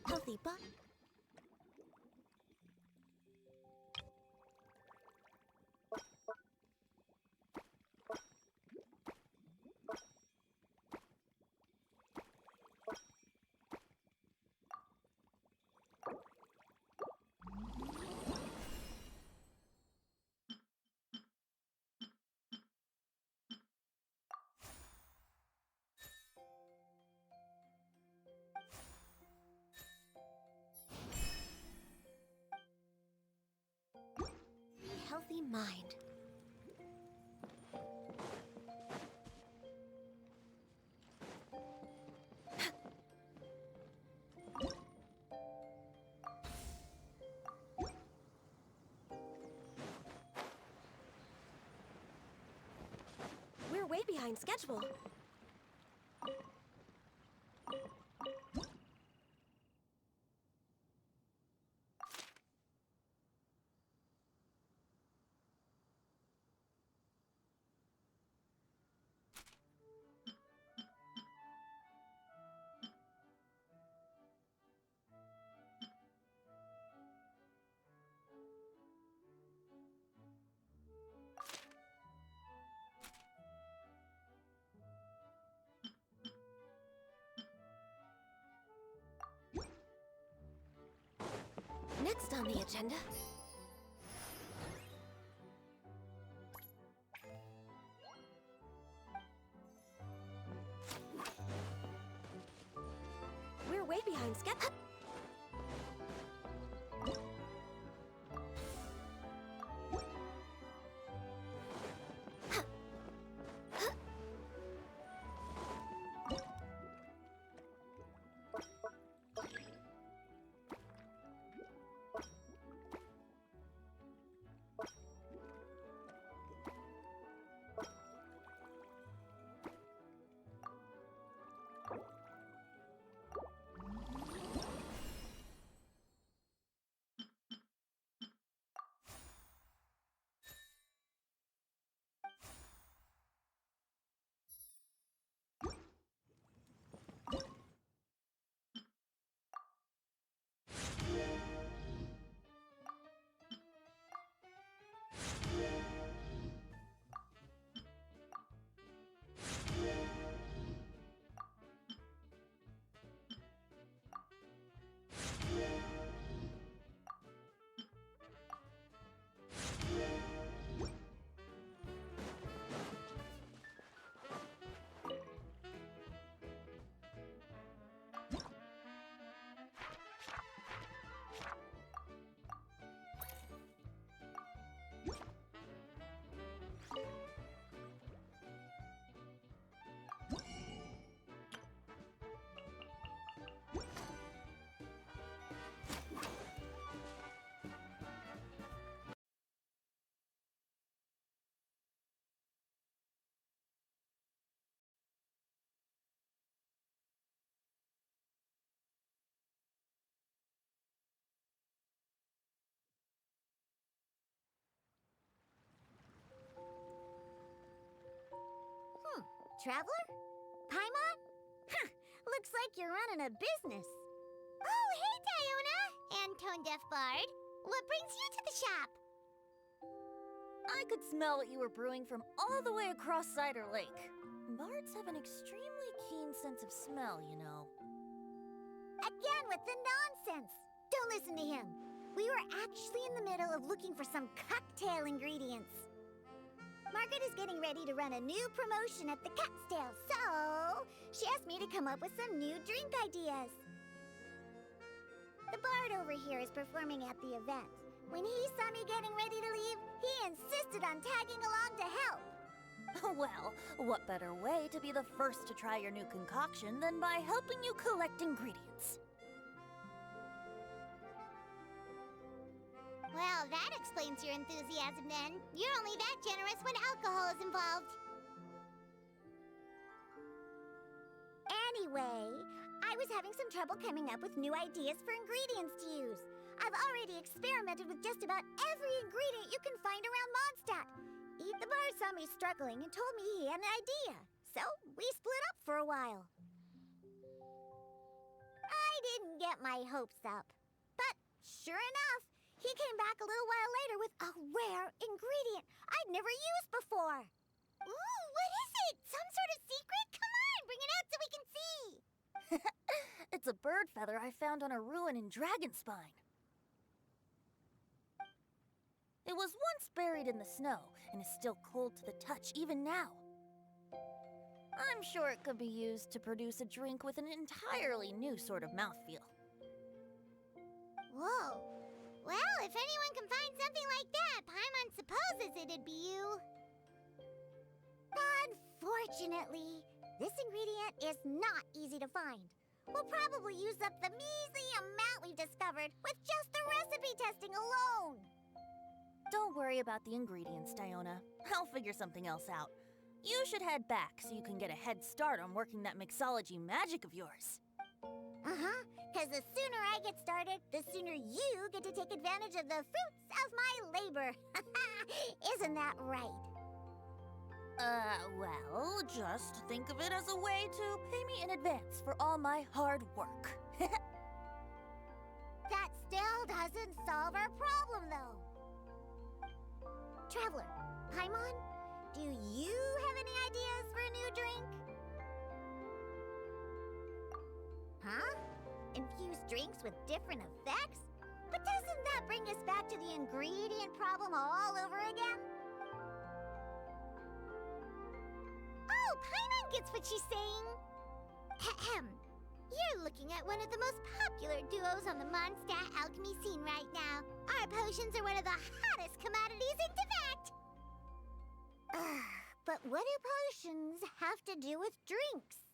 Healthy butt. Healthy mind. We're way behind schedule. Next on the agenda... We're way behind schedule. Traveler? Paimon? Huh, looks like you're running a business. Oh, hey, Diona! And Tone Deaf Bard. What brings you to the shop? I could smell what you were brewing from all the way across Cider Lake. Bards have an extremely keen sense of smell, you know. Again with the nonsense! Don't listen to him. We were actually in the middle of looking for some cocktail ingredients. Margaret is getting ready to run a new promotion at the Catstail, so she asked me to come up with some new drink ideas. The bard over here is performing at the event. When he saw me getting ready to leave, he insisted on tagging along to help. Well, what better way to be the first to try your new concoction than by helping you collect ingredients? Well, that explains your enthusiasm then. You're only that generous when alcohol is involved. Anyway, I was having some trouble coming up with new ideas for ingredients to use. I've already experimented with just about every ingredient you can find around Mondstadt. The bar saw me struggling and told me he had an idea. So we split up for a while. I didn't get my hopes up. But sure enough, he came back a little while later with a rare ingredient I'd never used before. Ooh, what is it? Some sort of secret? Come on, bring it out so we can see. It's a bird feather I found on a ruin in Dragonspine. It was once buried in the snow and is still cold to the touch even now. I'm sure it could be used to produce a drink with an entirely new sort of mouthfeel. Whoa. Well, if anyone can find something like that, Paimon supposes it'd be you. Unfortunately, this ingredient is not easy to find. We'll probably use up the measly amount we've discovered with just the recipe testing alone. Don't worry about the ingredients, Diona. I'll figure something else out. You should head back so you can get a head start on working that mixology magic of yours. Uh-huh, because the sooner I get started, the sooner you get to take advantage of the fruits of my labor. Isn't that right? Well, just think of it as a way to pay me in advance for all my hard work. That still doesn't solve our problem, though. Traveler, Paimon, do you have any ideas for a new drink? Huh? Infused drinks with different effects? But doesn't that bring us back to the ingredient problem all over again? Oh, Paimon gets what she's saying. Ahem. You're looking at one of the most popular duos on the Mondstadt alchemy scene right now. Our potions are one of the hottest commodities in Tefect. But what do potions have to do with drinks?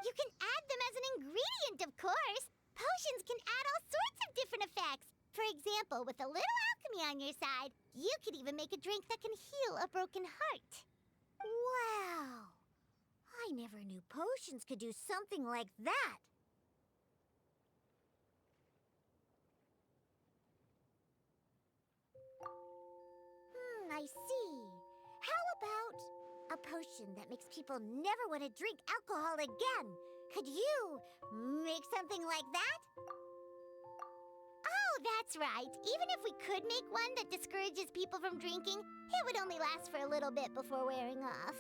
You can add them as an ingredient, of course. Potions can add all sorts of different effects. For example, with a little alchemy on your side, you could even make a drink that can heal a broken heart. Wow! I never knew potions could do something like that. I see. How about a potion that makes people never want to drink alcohol again? Could you make something like that? Oh, that's right. Even if we could make one that discourages people from drinking, it would only last for a little bit before wearing off.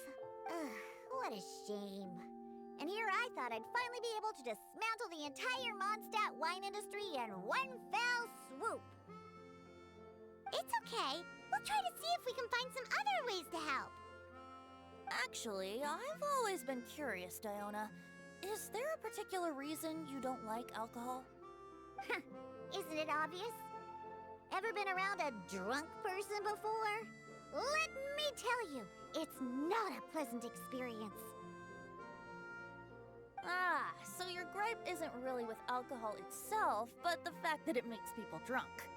Ugh, what a shame. And here I thought I'd finally be able to dismantle the entire Mondstadt wine industry in one fell swoop. It's okay. We'll try to see if we can find some other ways to help. Actually, I've always been curious, Diona. Is there a particular reason you don't like alcohol? Isn't it obvious? Ever been around a drunk person before? Let me tell you, it's not a pleasant experience. Ah, so your gripe isn't really with alcohol itself, but the fact that it makes people drunk.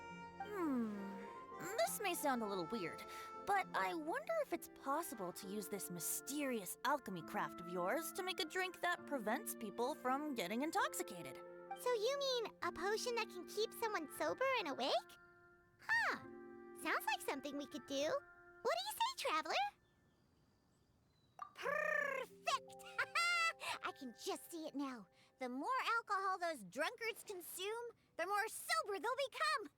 This may sound a little weird, but I wonder if it's possible to use this mysterious alchemy craft of yours to make a drink that prevents people from getting intoxicated. So you mean a potion that can keep someone sober and awake? Huh. Sounds like something we could do. What do you say, Traveler? just see it now. The more alcohol those drunkards consume, the more sober they'll become.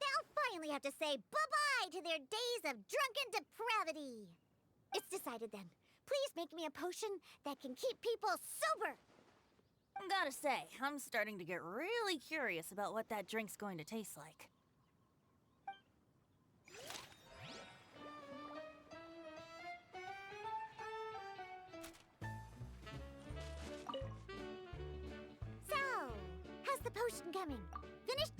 They'll finally have to say bye-bye to their days of drunken depravity. It's decided then. Please make me a potion that can keep people sober. Gotta say, I'm starting to get really curious about what that drink's going to taste like. So, how's the potion coming? Finished?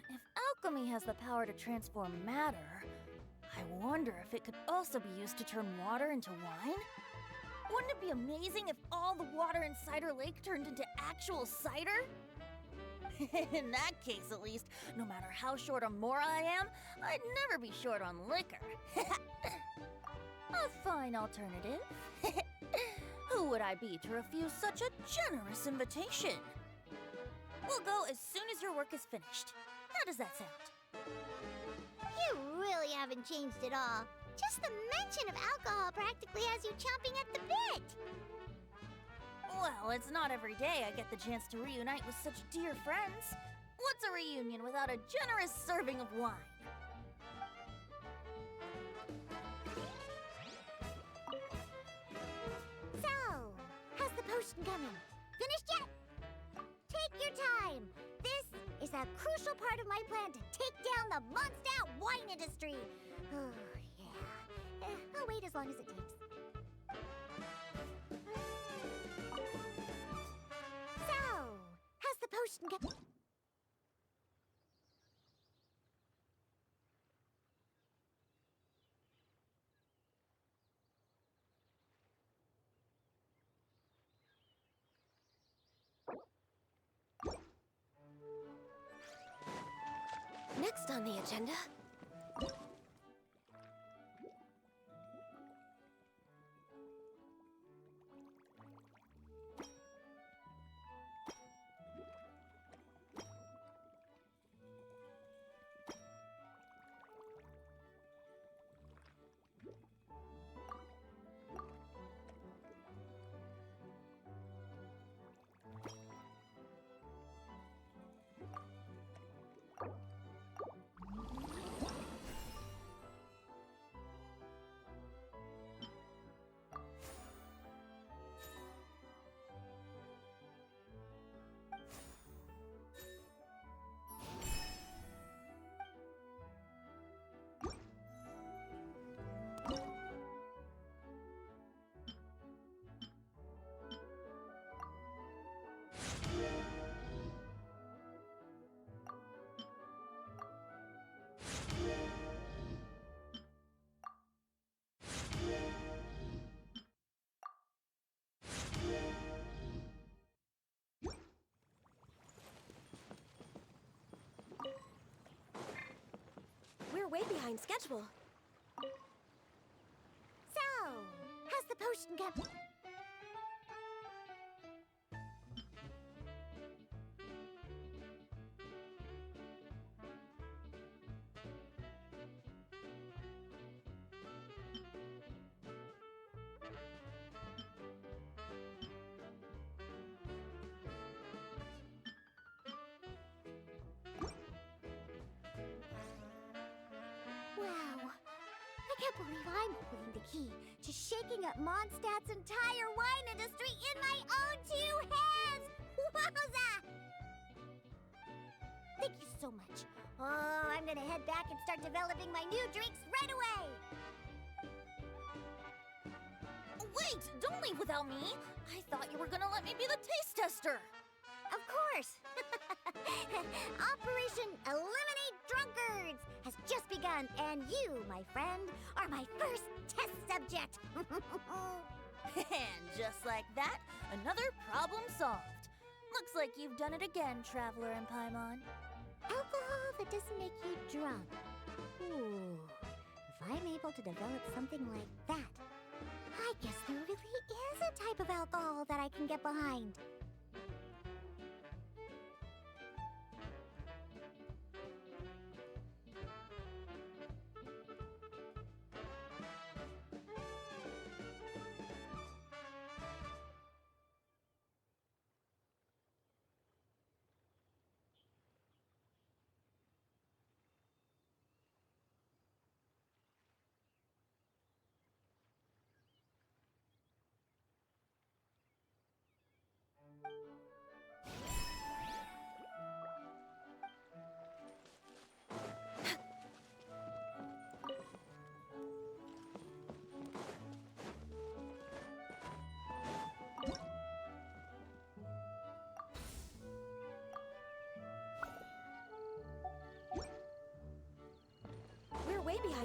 If alchemy has the power to transform matter, I wonder if it could also be used to turn water into wine? Wouldn't it be amazing if all the water in Cider Lake turned into actual cider? In that case, at least, no matter how short on Mora I am, I'd never be short on liquor. A fine alternative. Who would I be to refuse such a generous invitation? We'll go as soon as your work is finished. How does that sound? You really haven't changed at all. Just the mention of alcohol practically has you chomping at the bit. Well, it's not every day I get the chance to reunite with such dear friends. What's a reunion without a generous serving of wine? So, how's the potion coming? Finished yet? Take your time. This is a crucial part of my plan to take down the Mondstadt wine industry. Oh, yeah. I'll wait as long as it takes. So, how's the potion coming? Next on the agenda... We're way behind schedule. So, how's the potion coming? Wow. I can't believe I'm holding the key to shaking up Mondstadt's entire wine industry in my own two hands! Wowza! Thank you so much. Oh, I'm gonna head back and start developing my new drinks right away! Wait, don't leave without me. I thought you were gonna let me be the taste tester. Of course! Operation Eliminate Drunkards has just begun, and you, my friend, are my first test subject! And just like that, another problem solved. Looks like you've done it again, Traveler and Paimon. Alcohol that doesn't make you drunk. Ooh, if I'm able to develop something like that, I guess there really is a type of alcohol that I can get behind.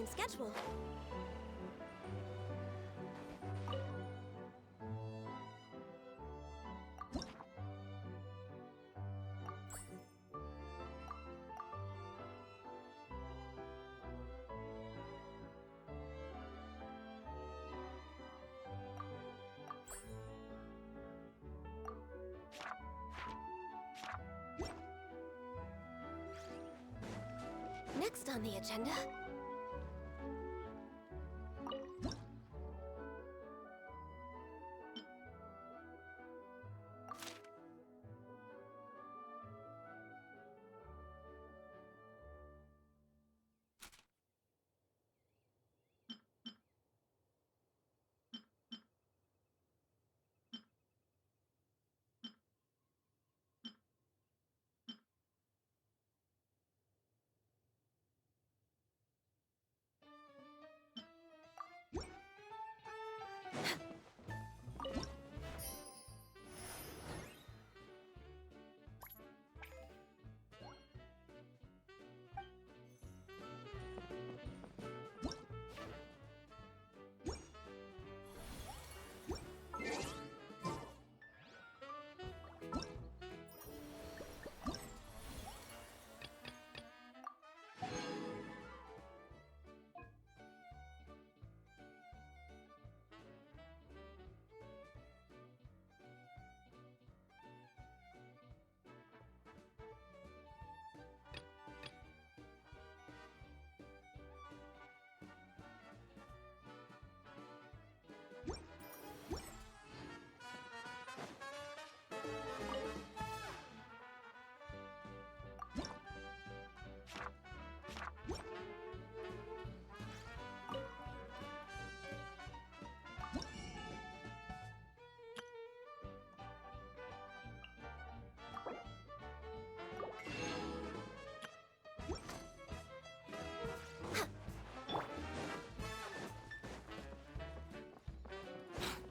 behind schedule. Next on the agenda...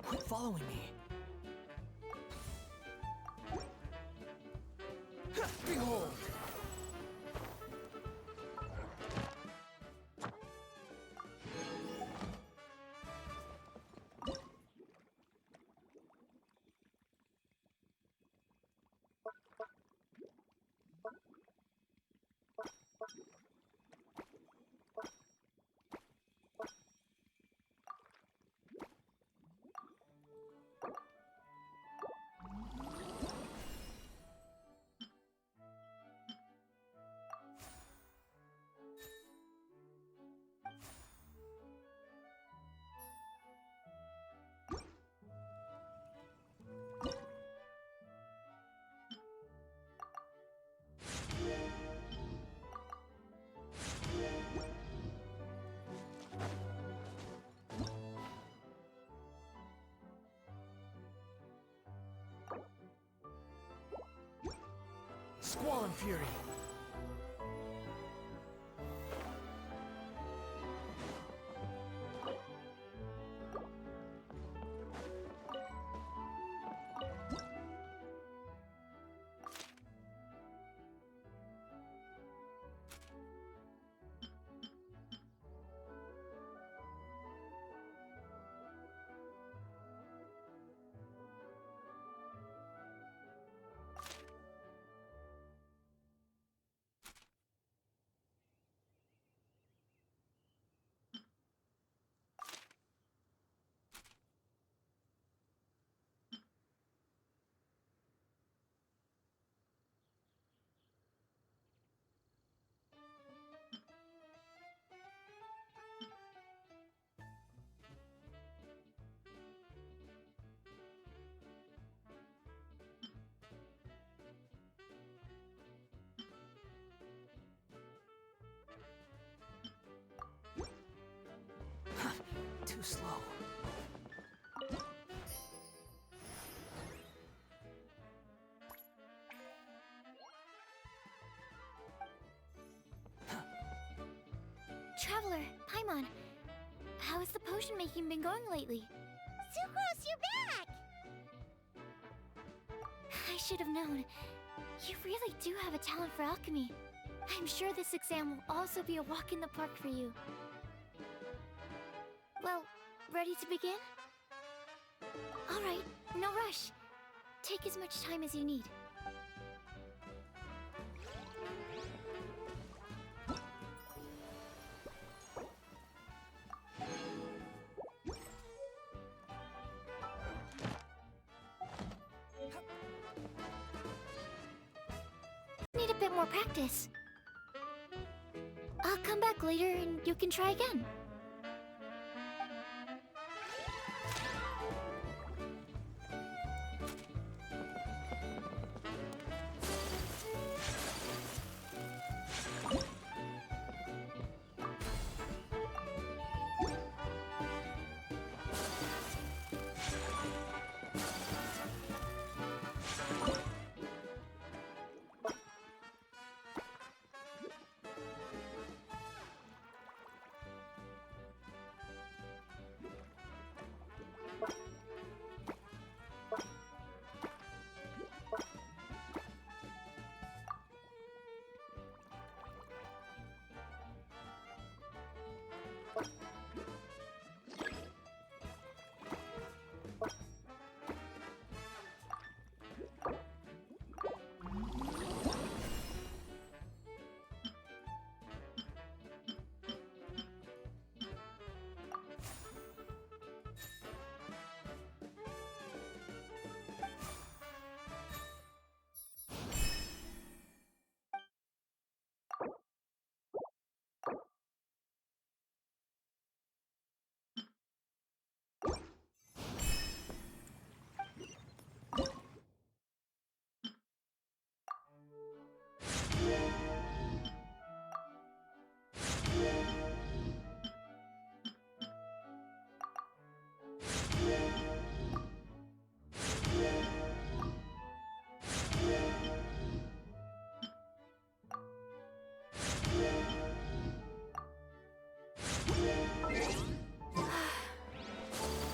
Quit following me. Behold! Squall and Fury! Too slow. Traveler, Paimon, how has the potion making been going lately? Sucrose, you're back! I should have known. You really do have a talent for alchemy. I'm sure this exam will also be a walk in the park for you. ready to begin? Alright, no rush. Take as much time as you need. Need a bit more practice. I'll come back later and you can try again.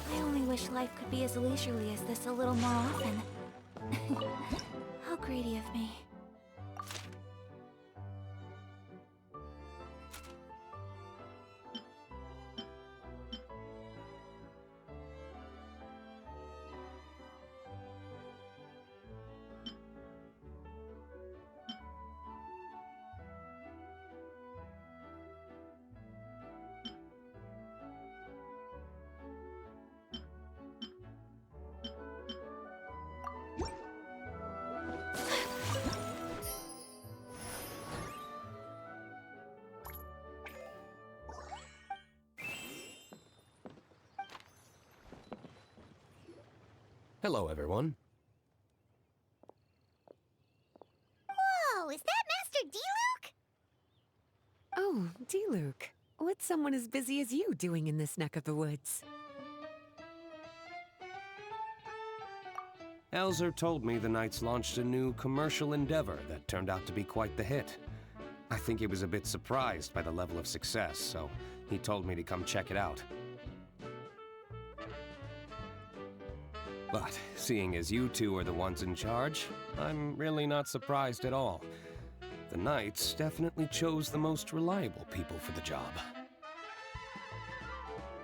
I only wish life could be as leisurely as this a little more often. How greedy of me. Hello, everyone. Whoa, is that Master D-Luke? Oh, D-Luke. What's someone as busy as you doing in this neck of the woods? Elzer told me the Knights launched a new commercial endeavor that turned out to be quite the hit. I think he was a bit surprised by the level of success, so he told me to come check it out. But seeing as you two are the ones in charge, I'm really not surprised at all. The Knights definitely chose the most reliable people for the job.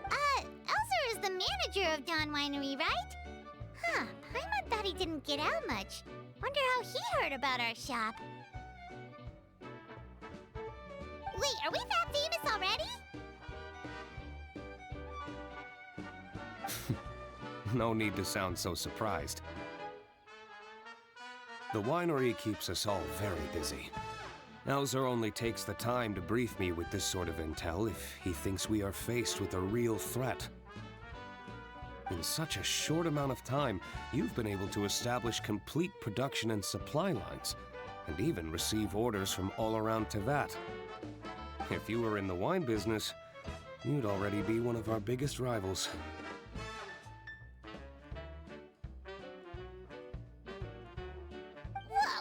Elzer is the manager of Dawn Winery, right? Huh, Paimon thought he didn't get out much. Wonder how he heard about our shop. Wait, are we that famous already? No need to sound so surprised. The winery keeps us all very busy. Elzer only takes the time to brief me with this sort of intel if he thinks we are faced with a real threat. In such a short amount of time, you've been able to establish complete production and supply lines, and even receive orders from all around Tevat. If you were in the wine business, you'd already be one of our biggest rivals.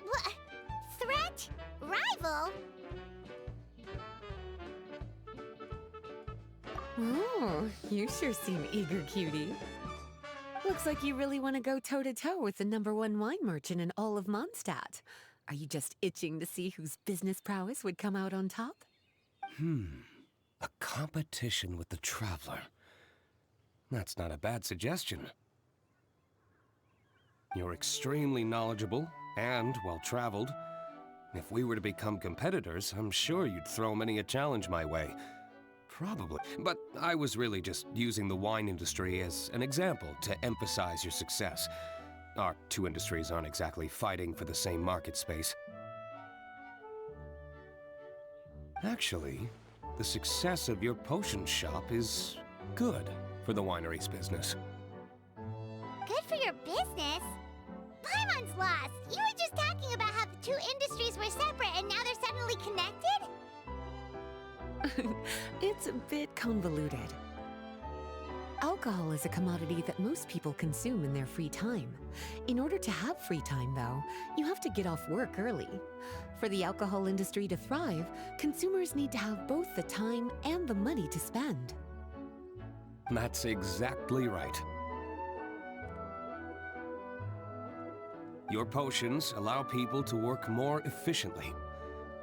What? Threat? Rival? Oh, you sure seem eager, cutie. Looks like you really want to go toe-to-toe with the #1 wine merchant in all of Mondstadt. Are you just itching to see whose business prowess would come out on top? A competition with the Traveler. That's not a bad suggestion. You're extremely knowledgeable and well-traveled. If we were to become competitors, I'm sure you'd throw many a challenge my way. Probably. But I was really just using the wine industry as an example to emphasize your success. Our two industries aren't exactly fighting for the same market space. Actually, the success of your potion shop is good for the winery's business. Good for your business? Paimon's lost! You were just talking about how the two industries were separate and now they're suddenly connected? It's a bit convoluted. Alcohol is a commodity that most people consume in their free time. In order to have free time, though, you have to get off work early. For the alcohol industry to thrive, consumers need to have both the time and the money to spend. That's exactly right. Your potions allow people to work more efficiently.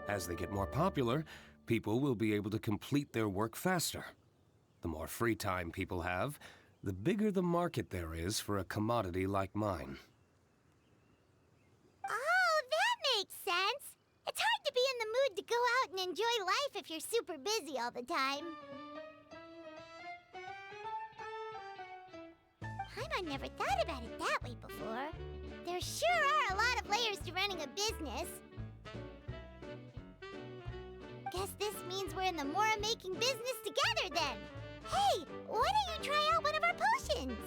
As they get more popular, people will be able to complete their work faster. The more free time people have, the bigger the market there is for a commodity like mine. Oh, that makes sense! It's hard to be in the mood to go out and enjoy life if you're super busy all the time. Paimon never thought about it that way before. There sure are a lot of layers to running a business. Guess this means we're in the Mora-making business together then. Hey, why don't you try out one of our potions?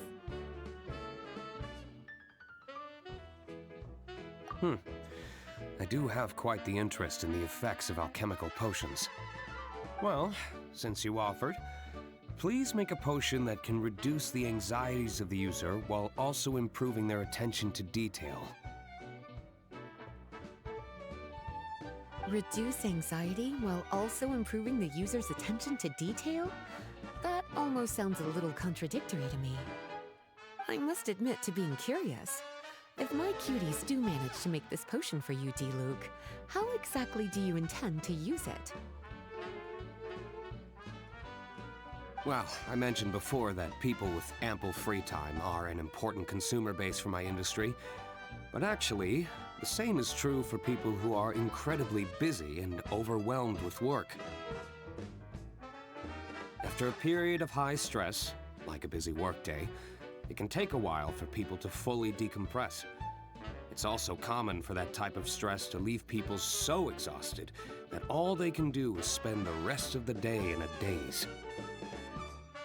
I do have quite the interest in the effects of alchemical potions. Well, since you offered, please make a potion that can reduce the anxieties of the user while also improving their attention to detail. Reduce anxiety while also improving the user's attention to detail? That almost sounds a little contradictory to me. I must admit to being curious. If my cuties do manage to make this potion for you, D-Luke, how exactly do you intend to use it? Well, I mentioned before that people with ample free time are an important consumer base for my industry. But actually, the same is true for people who are incredibly busy and overwhelmed with work. After a period of high stress, like a busy workday, it can take a while for people to fully decompress. It's also common for that type of stress to leave people so exhausted that all they can do is spend the rest of the day in a daze.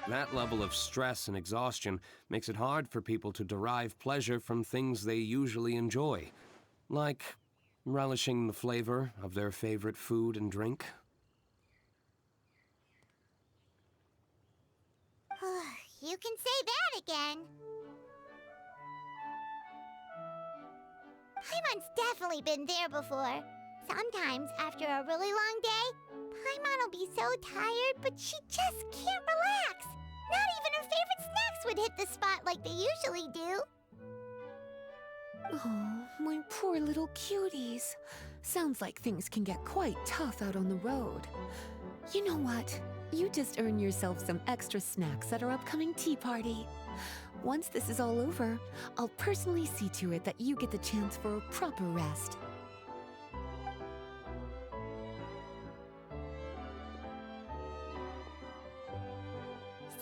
That level of stress and exhaustion makes it hard for people to derive pleasure from things they usually enjoy, like relishing the flavor of their favorite food and drink. You can say that again. Paimon's definitely been there before. Sometimes, after a really long day, Paimon will be so tired, but she just can't relax. Not even her favorite snacks would hit the spot like they usually do. Oh, my poor little cuties. Sounds like things can get quite tough out on the road. You know what? You just earn yourself some extra snacks at our upcoming tea party. Once this is all over, I'll personally see to it that you get the chance for a proper rest.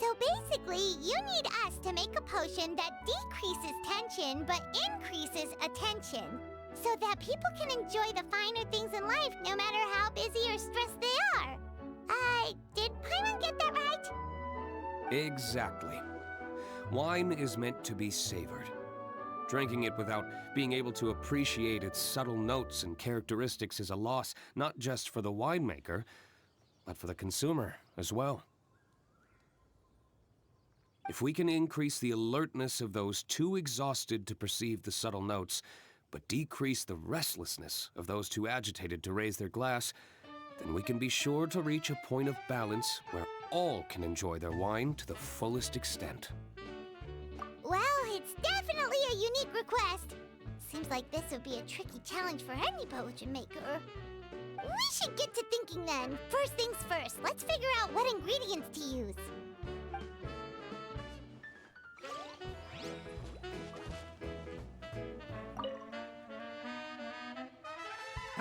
So basically, you need us to make a potion that decreases tension but increases attention, so that people can enjoy the finer things in life no matter how busy or stressed they are. Did Paimon get that right? Exactly. Wine is meant to be savored. Drinking it without being able to appreciate its subtle notes and characteristics is a loss not just for the winemaker, but for the consumer as well. If we can increase the alertness of those too exhausted to perceive the subtle notes, but decrease the restlessness of those too agitated to raise their glass, then we can be sure to reach a point of balance where all can enjoy their wine to the fullest extent. Well, it's definitely a unique request. Seems like this would be a tricky challenge for any potion maker. We should get to thinking then. First things first, let's figure out what ingredients to use.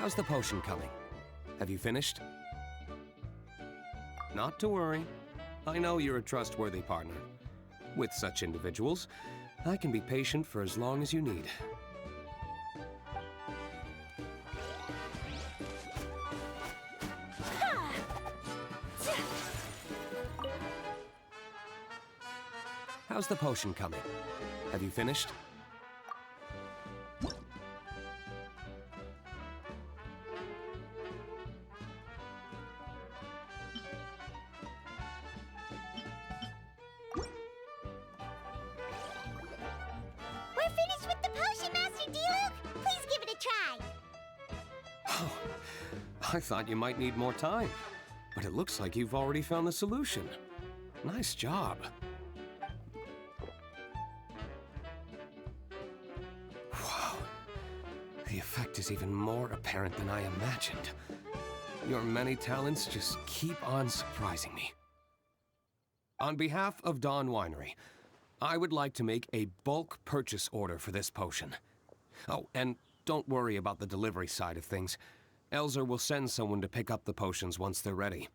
How's the potion coming? Have you finished? Not to worry. I know you're a trustworthy partner. With such individuals, I can be patient for as long as you need. How's the potion coming? Have you finished? We're finished with the potion, Master D-Luke! Please give it a try! Oh, I thought you might need more time. But it looks like you've already found the solution. Nice job. Wow. The effect is even more apparent than I imagined. Your many talents just keep on surprising me. On behalf of Dawn Winery, I would like to make a bulk purchase order for this potion. Oh, and don't worry about the delivery side of things. Elzer will send someone to pick up the potions once they're ready.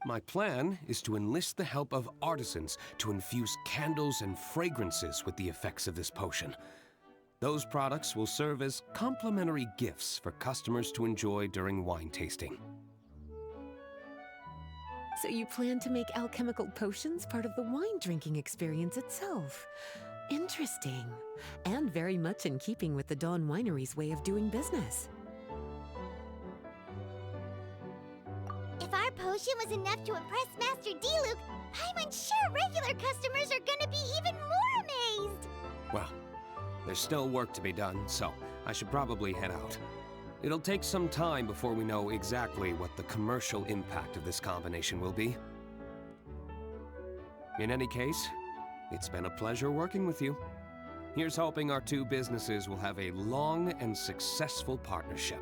My plan is to enlist the help of artisans to infuse candles and fragrances with the effects of this potion. Those products will serve as complimentary gifts for customers to enjoy during wine tasting. So you plan to make alchemical potions part of the wine drinking experience itself. Interesting. And very much in keeping with the Dawn Winery's way of doing business. If our potion was enough to impress Master D-Luke, I'm unsure regular customers are gonna be even more amazed! Well, there's still work to be done, so I should probably head out. It'll take some time before we know exactly what the commercial impact of this combination will be. In any case, it's been a pleasure working with you. Here's hoping our two businesses will have a long and successful partnership.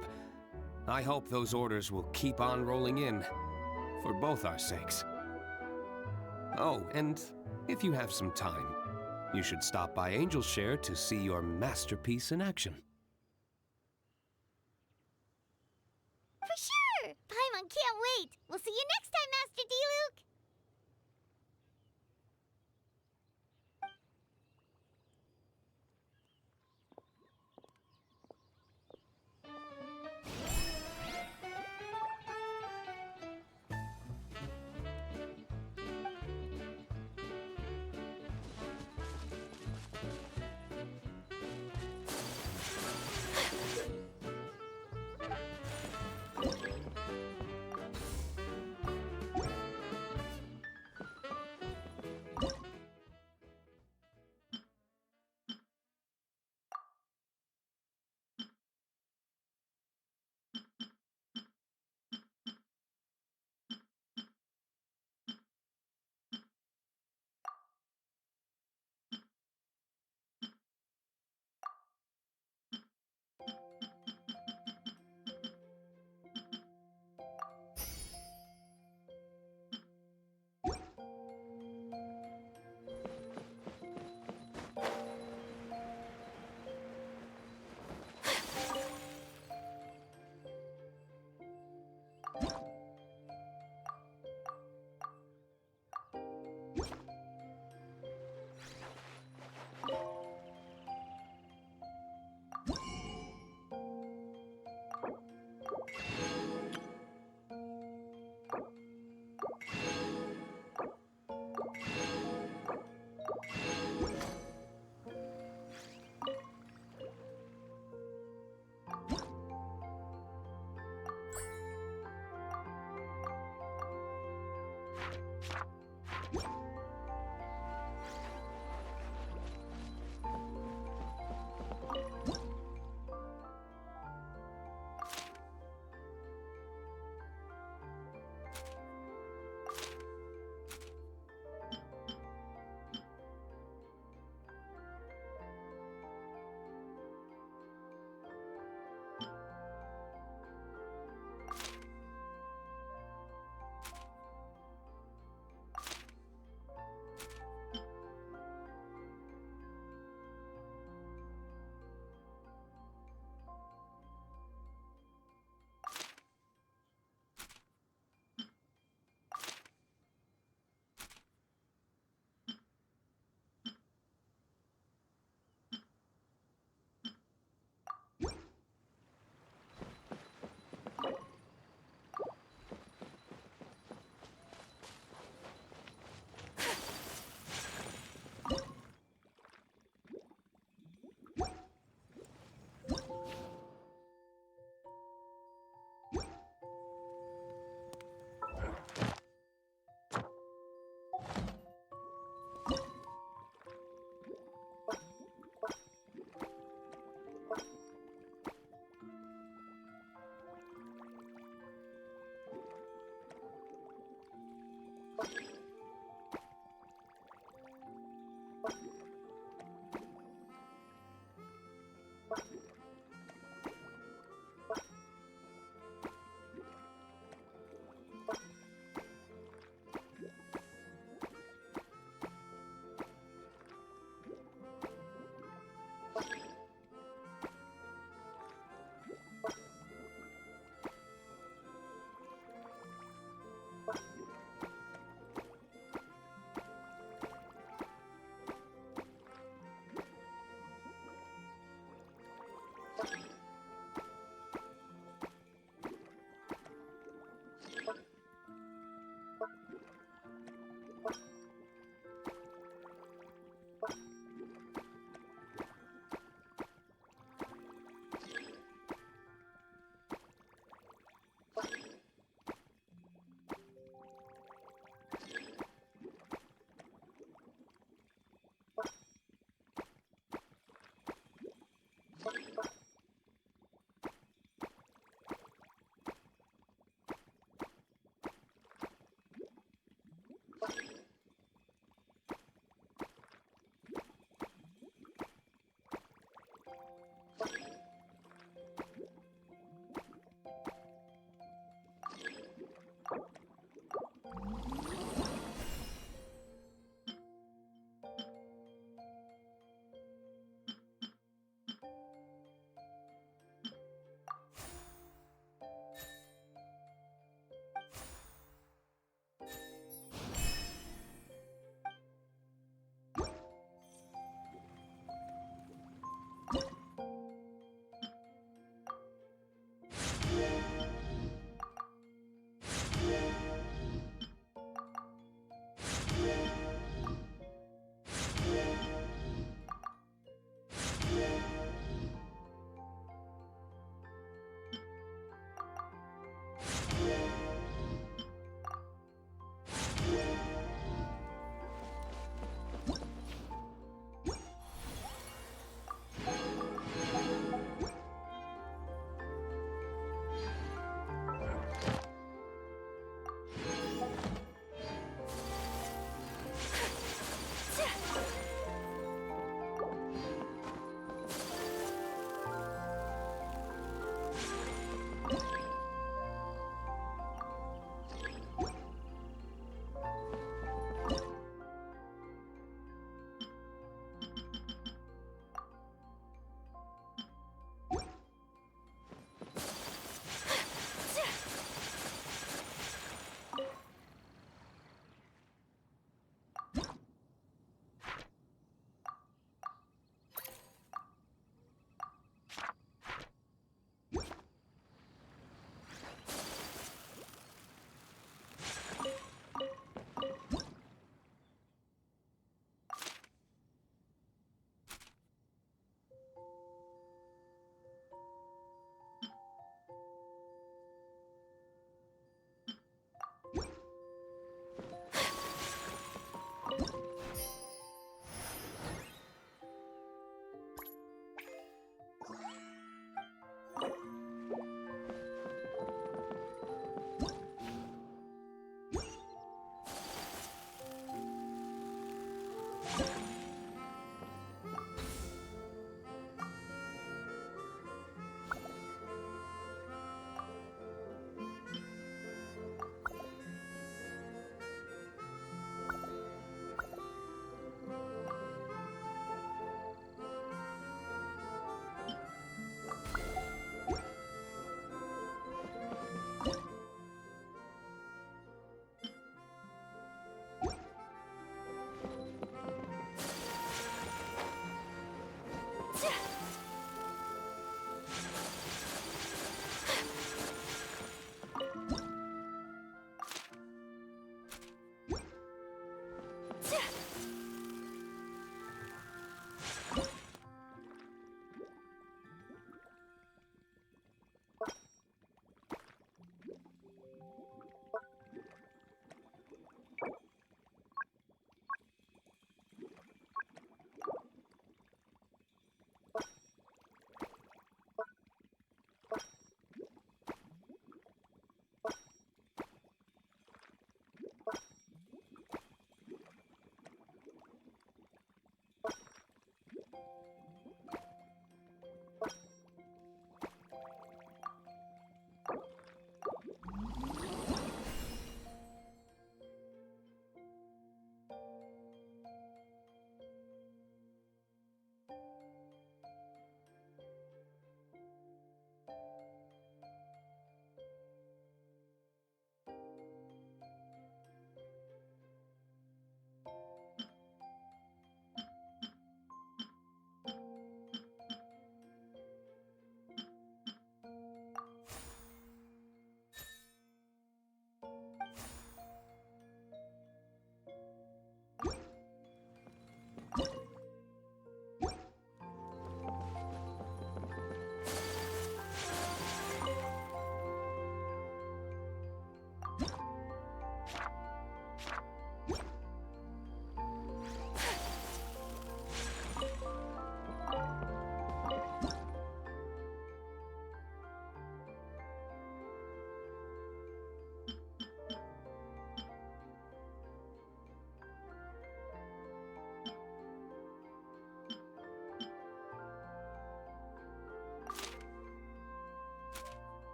I hope those orders will keep on rolling in, for both our sakes. Oh, and if you have some time, you should stop by Angel's Share to see your masterpiece in action. For sure! Paimon can't wait! We'll see you next time, Master D-Luke!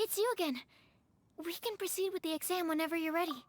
it's you again. We can proceed with the exam whenever you're ready.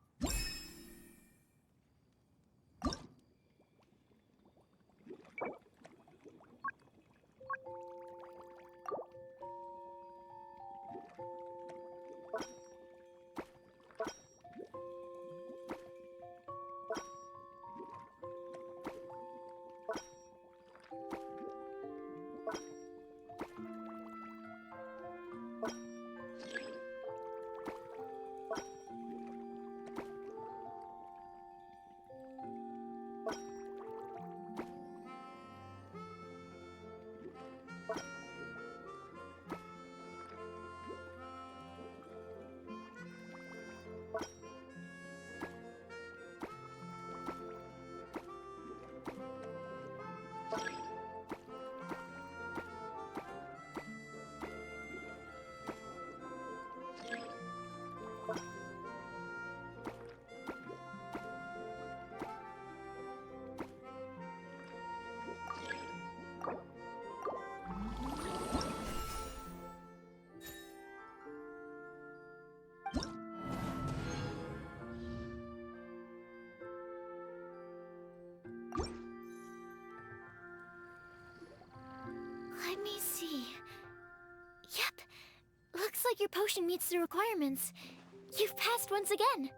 Let me see. Yep. Looks like your potion meets the requirements. You've passed once again.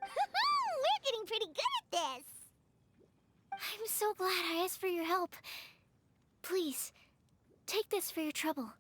We're getting pretty good at this! I'm so glad I asked for your help. Please, take this for your trouble.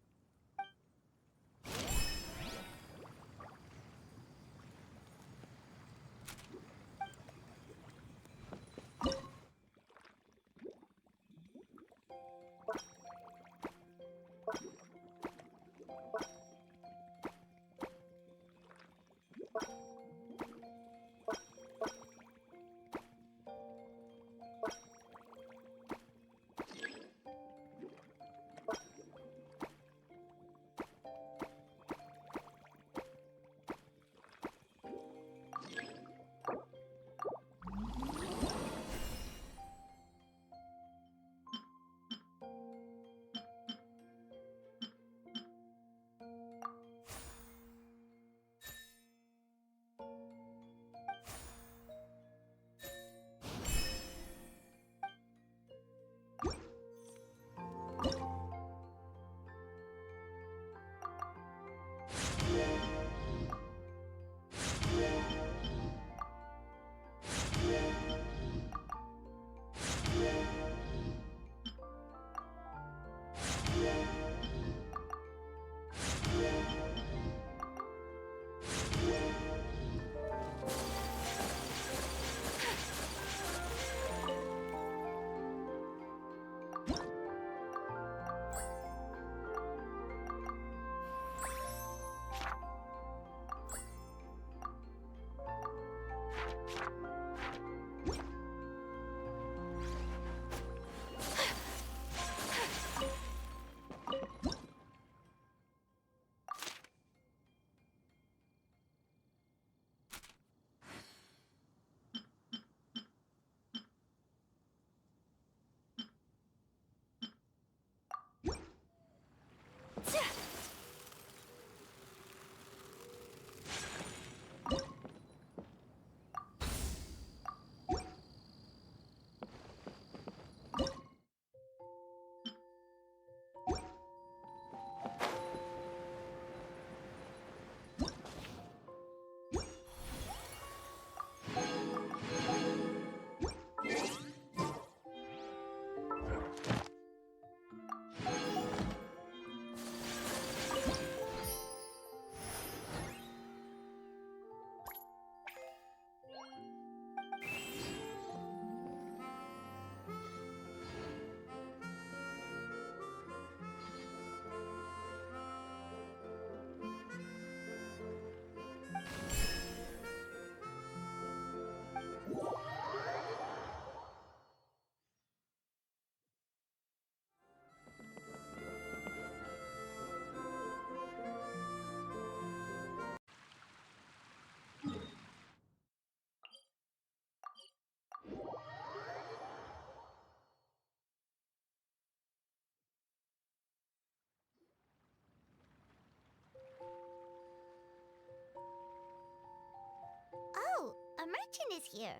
merchant is here.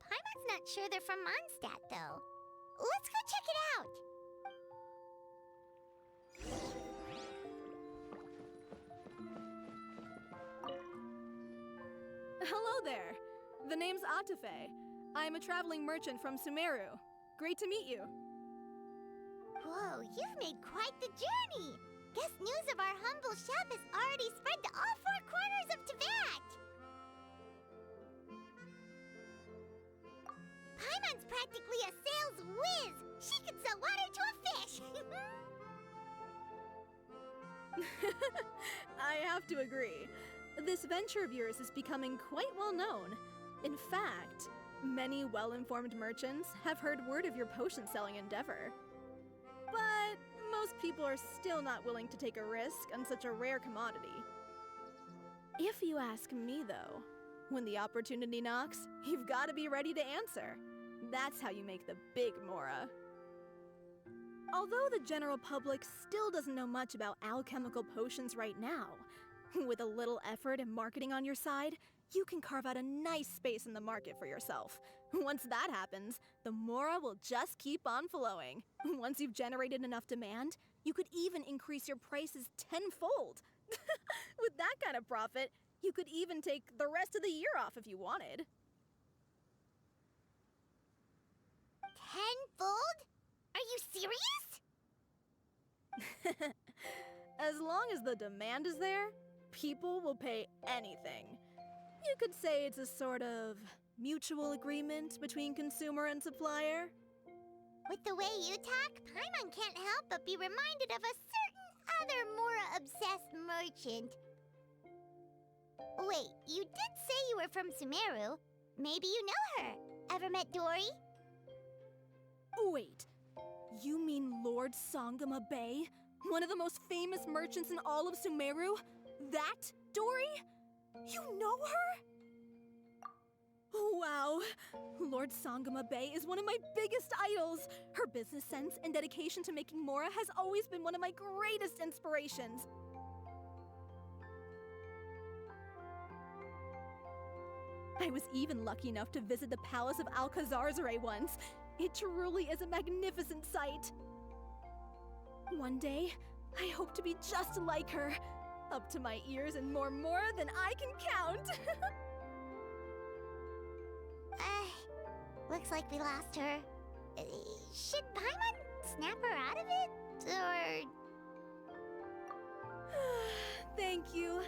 Paimon's not sure they're from Mondstadt, though. Let's go check it out. Hello there. The name's Atafe. I'm a traveling merchant from Sumeru. Great to meet you. Whoa, you've made quite the journey. Guess news of our humble shop has already spread to all four corners of Teyvat. Paimon's practically a sales whiz. She could sell water to a fish. I have to agree. This venture of yours is becoming quite well known. In fact, many well-informed merchants have heard word of your potion-selling endeavor. But most people are still not willing to take a risk on such a rare commodity. If you ask me, though, when the opportunity knocks, you've got to be ready to answer. That's how you make the big Mora. Although the general public still doesn't know much about alchemical potions right now, with a little effort and marketing on your side, you can carve out a nice space in the market for yourself. Once that happens, the Mora will just keep on flowing. Once you've generated enough demand, you could even increase your prices tenfold. With that kind of profit, you could even take the rest of the year off if you wanted. Tenfold? Are you serious? As long as the demand is there, people will pay anything. You could say it's a sort of mutual agreement between consumer and supplier. With the way you talk, Paimon can't help but be reminded of a certain other Mora-obsessed merchant. Wait, you did say you were from Sumeru. Maybe you know her. Ever met Dory? Wait, you mean Lord Sangama Bay? One of the most famous merchants in all of Sumeru? That Dory? You know her? Wow. Lord Sangama Bay is one of my biggest idols. Her business sense and dedication to making Mora has always been one of my greatest inspirations. I was even lucky enough to visit the Palace of Alcazarzare once. It truly is a magnificent sight. One day, I hope to be just like her. Up to my ears and more Mora than I can count. Looks like we lost her. Should Paimon snap her out of it? Or... Thank you.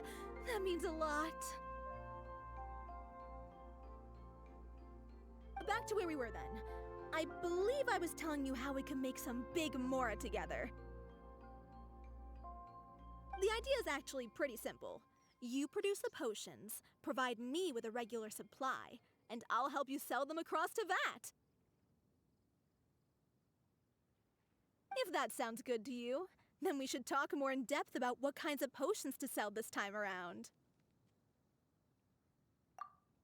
That means a lot. Back to where we were then. I believe I was telling you how we can make some big Mora together. The idea is actually pretty simple. You produce the potions, provide me with a regular supply, and I'll help you sell them across Teyvat. If that sounds good to you, then we should talk more in depth about what kinds of potions to sell this time around.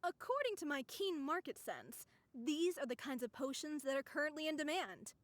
According to my keen market sense, these are the kinds of potions that are currently in demand.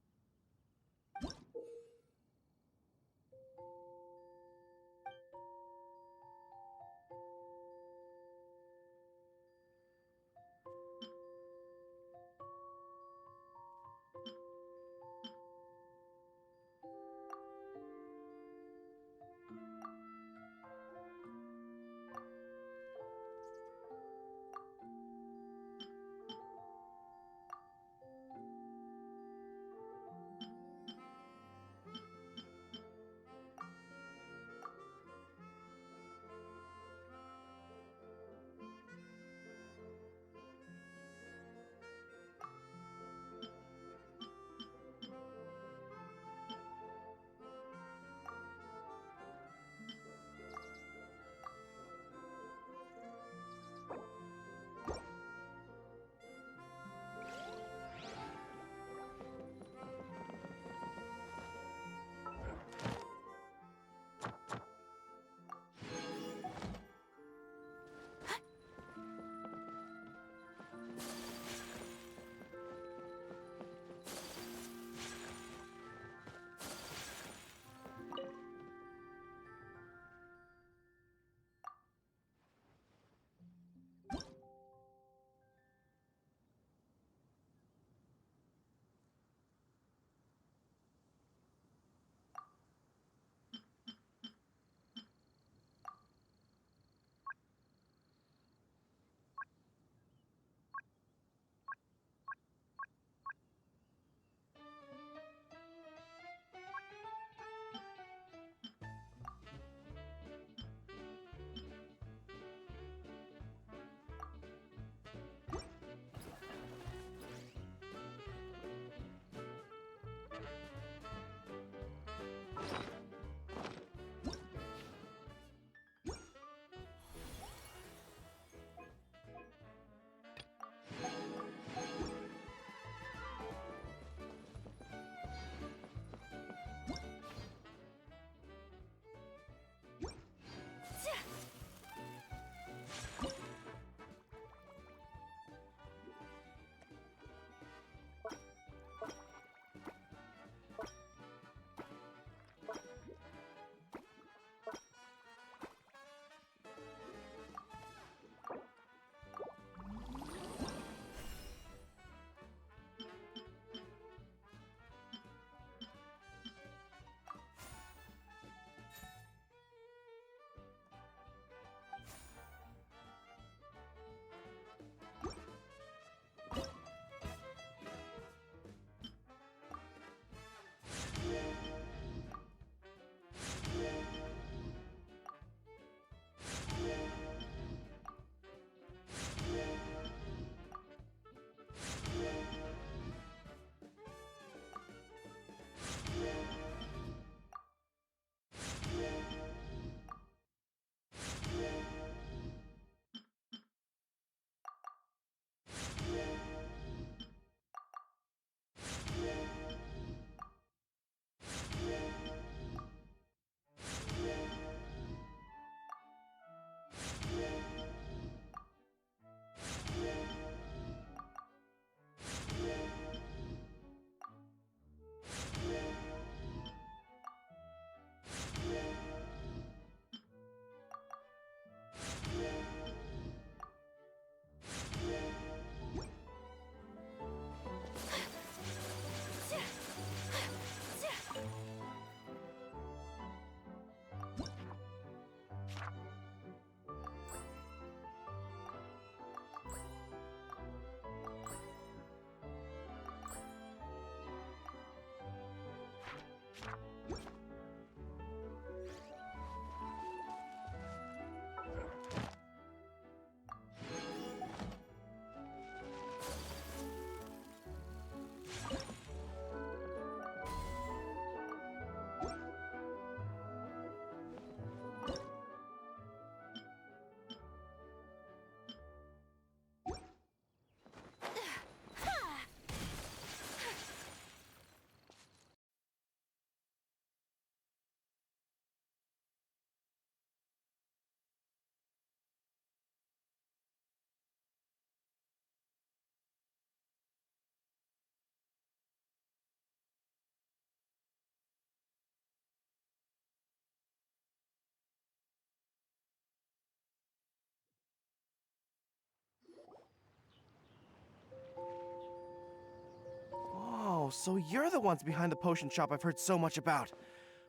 so you're the ones behind the potion shop I've heard so much about.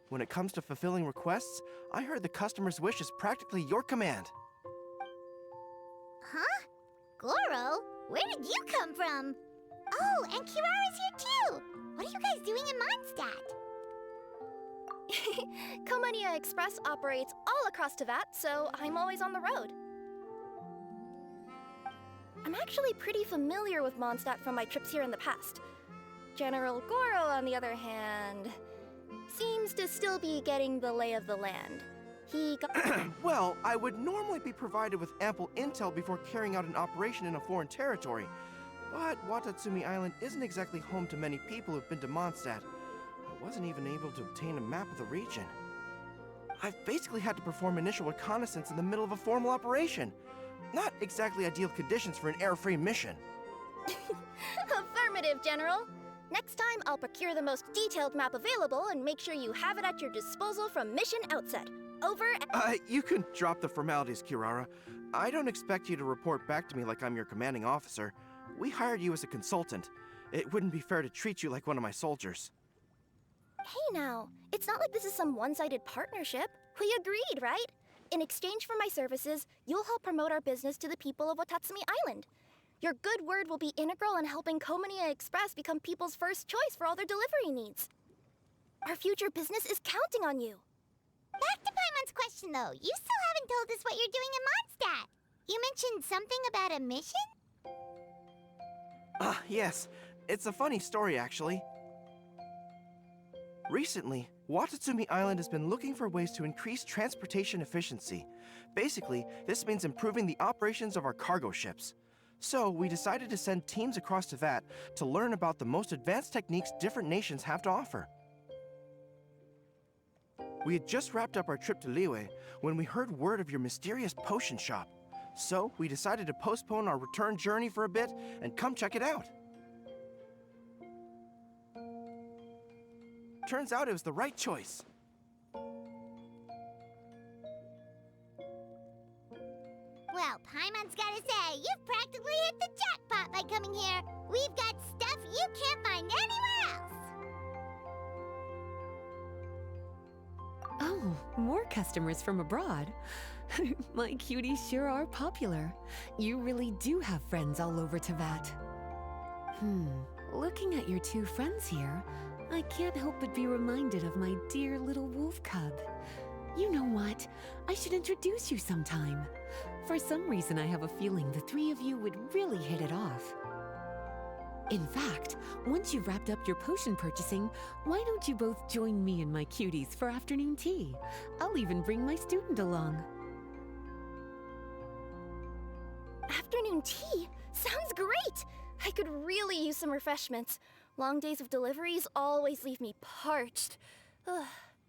When it comes to fulfilling requests, I heard the customer's wish is practically your command. Huh? Goro? Where did you come from? Oh, and Kirara's here too! What are you guys doing in Mondstadt? Komania Express operates all across Teyvat, so I'm always on the road. I'm actually pretty familiar with Mondstadt from my trips here in the past. General Goro, on the other hand, seems to still be getting the lay of the land. He got... Well, I would normally be provided with ample intel before carrying out an operation in a foreign territory. But Watatsumi Island isn't exactly home to many people who've been to Mondstadt. I wasn't even able to obtain a map of the region. I've basically had to perform initial reconnaissance in the middle of a formal operation. Not exactly ideal conditions for an air-free mission. Affirmative, General. Next time, I'll procure the most detailed map available and make sure you have it at your disposal from mission outset. Over and... You can drop the formalities, Kirara. I don't expect you to report back to me like I'm your commanding officer. We hired you as a consultant. It wouldn't be fair to treat you like one of my soldiers. Hey now, it's not like this is some one-sided partnership. We agreed, right? In exchange for my services, you'll help promote our business to the people of Watatsumi Island. Your good word will be integral in helping Komania Express become people's first choice for all their delivery needs. Our future business is counting on you. Back to Paimon's question though, you still haven't told us what you're doing in Mondstadt. You mentioned something about a mission? Yes. It's a funny story, actually. Recently, Watatsumi Island has been looking for ways to increase transportation efficiency. Basically, this means improving the operations of our cargo ships. So, we decided to send teams across Teyvat to learn about the most advanced techniques different nations have to offer. We had just wrapped up our trip to Liyue when we heard word of your mysterious potion shop. So, we decided to postpone our return journey for a bit and come check it out. Turns out it was the right choice. Well, Paimon's gotta say, you've practically hit the jackpot by coming here. We've got stuff you can't find anywhere else. Oh, more customers from abroad. My cuties sure are popular. You really do have friends all over Teyvat. Looking at your two friends here, I can't help but be reminded of my dear little wolf cub. You know what? I should introduce you sometime. For some reason, I have a feeling the three of you would really hit it off. In fact, once you've wrapped up your potion purchasing, why don't you both join me and my cuties for afternoon tea? I'll even bring my student along. Afternoon tea? Sounds great! I could really use some refreshments. Long days of deliveries always leave me parched. Ugh.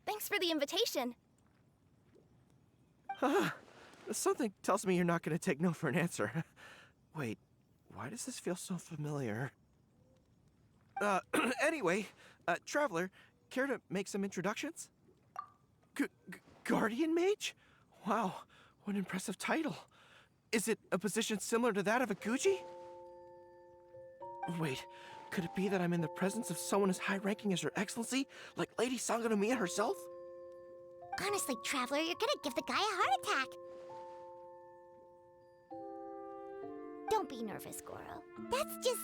Thanks for the invitation. Something tells me you're not going to take no for an answer. Wait, why does this feel so familiar? Anyway, Traveler, care to make some introductions? Guardian Mage? Wow, what an impressive title. Is it a position similar to that of a Guji? Wait, could it be that I'm in the presence of someone as high-ranking as Her Excellency, like Lady Sangonomiya herself? Honestly, Traveler, you're gonna give the guy a heart attack. Don't be nervous, Goro. That's just,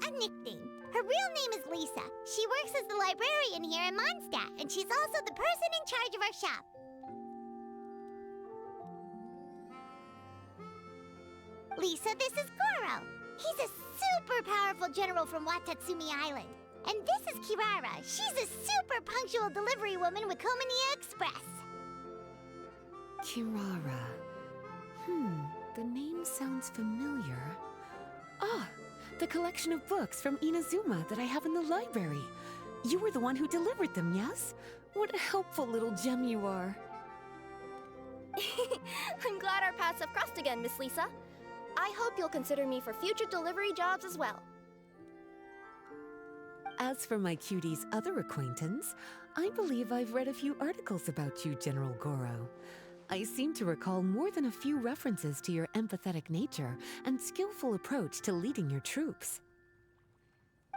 a nickname. Her real name is Lisa. She works as the librarian here in Mondstadt, and she's also the person in charge of our shop. Lisa, this is Goro. He's a super powerful general from Watatsumi Island. And this is Kirara. She's a super punctual delivery woman with Komania Express. Kirara. The name sounds familiar. Ah, the collection of books from Inazuma that I have in the library. You were the one who delivered them, yes? What a helpful little gem you are. I'm glad our paths have crossed again, Miss Lisa. I hope you'll consider me for future delivery jobs as well. As for my cutie's other acquaintance, I believe I've read a few articles about you, General Goro. I seem to recall more than a few references to your empathetic nature and skillful approach to leading your troops.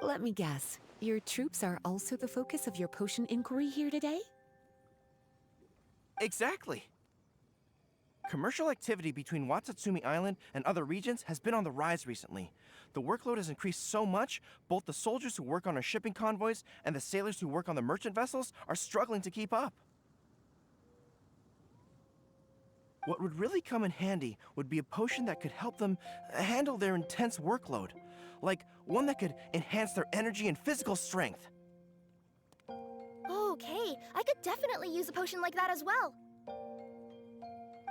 Let me guess. Your troops are also the focus of your potion inquiry here today? Exactly. Commercial activity between Watatsumi Island and other regions has been on the rise recently. The workload has increased so much, both the soldiers who work on our shipping convoys and the sailors who work on the merchant vessels are struggling to keep up. What would really come in handy would be a potion that could help them handle their intense workload. Like one that could enhance their energy and physical strength. Okay, I could definitely use a potion like that as well.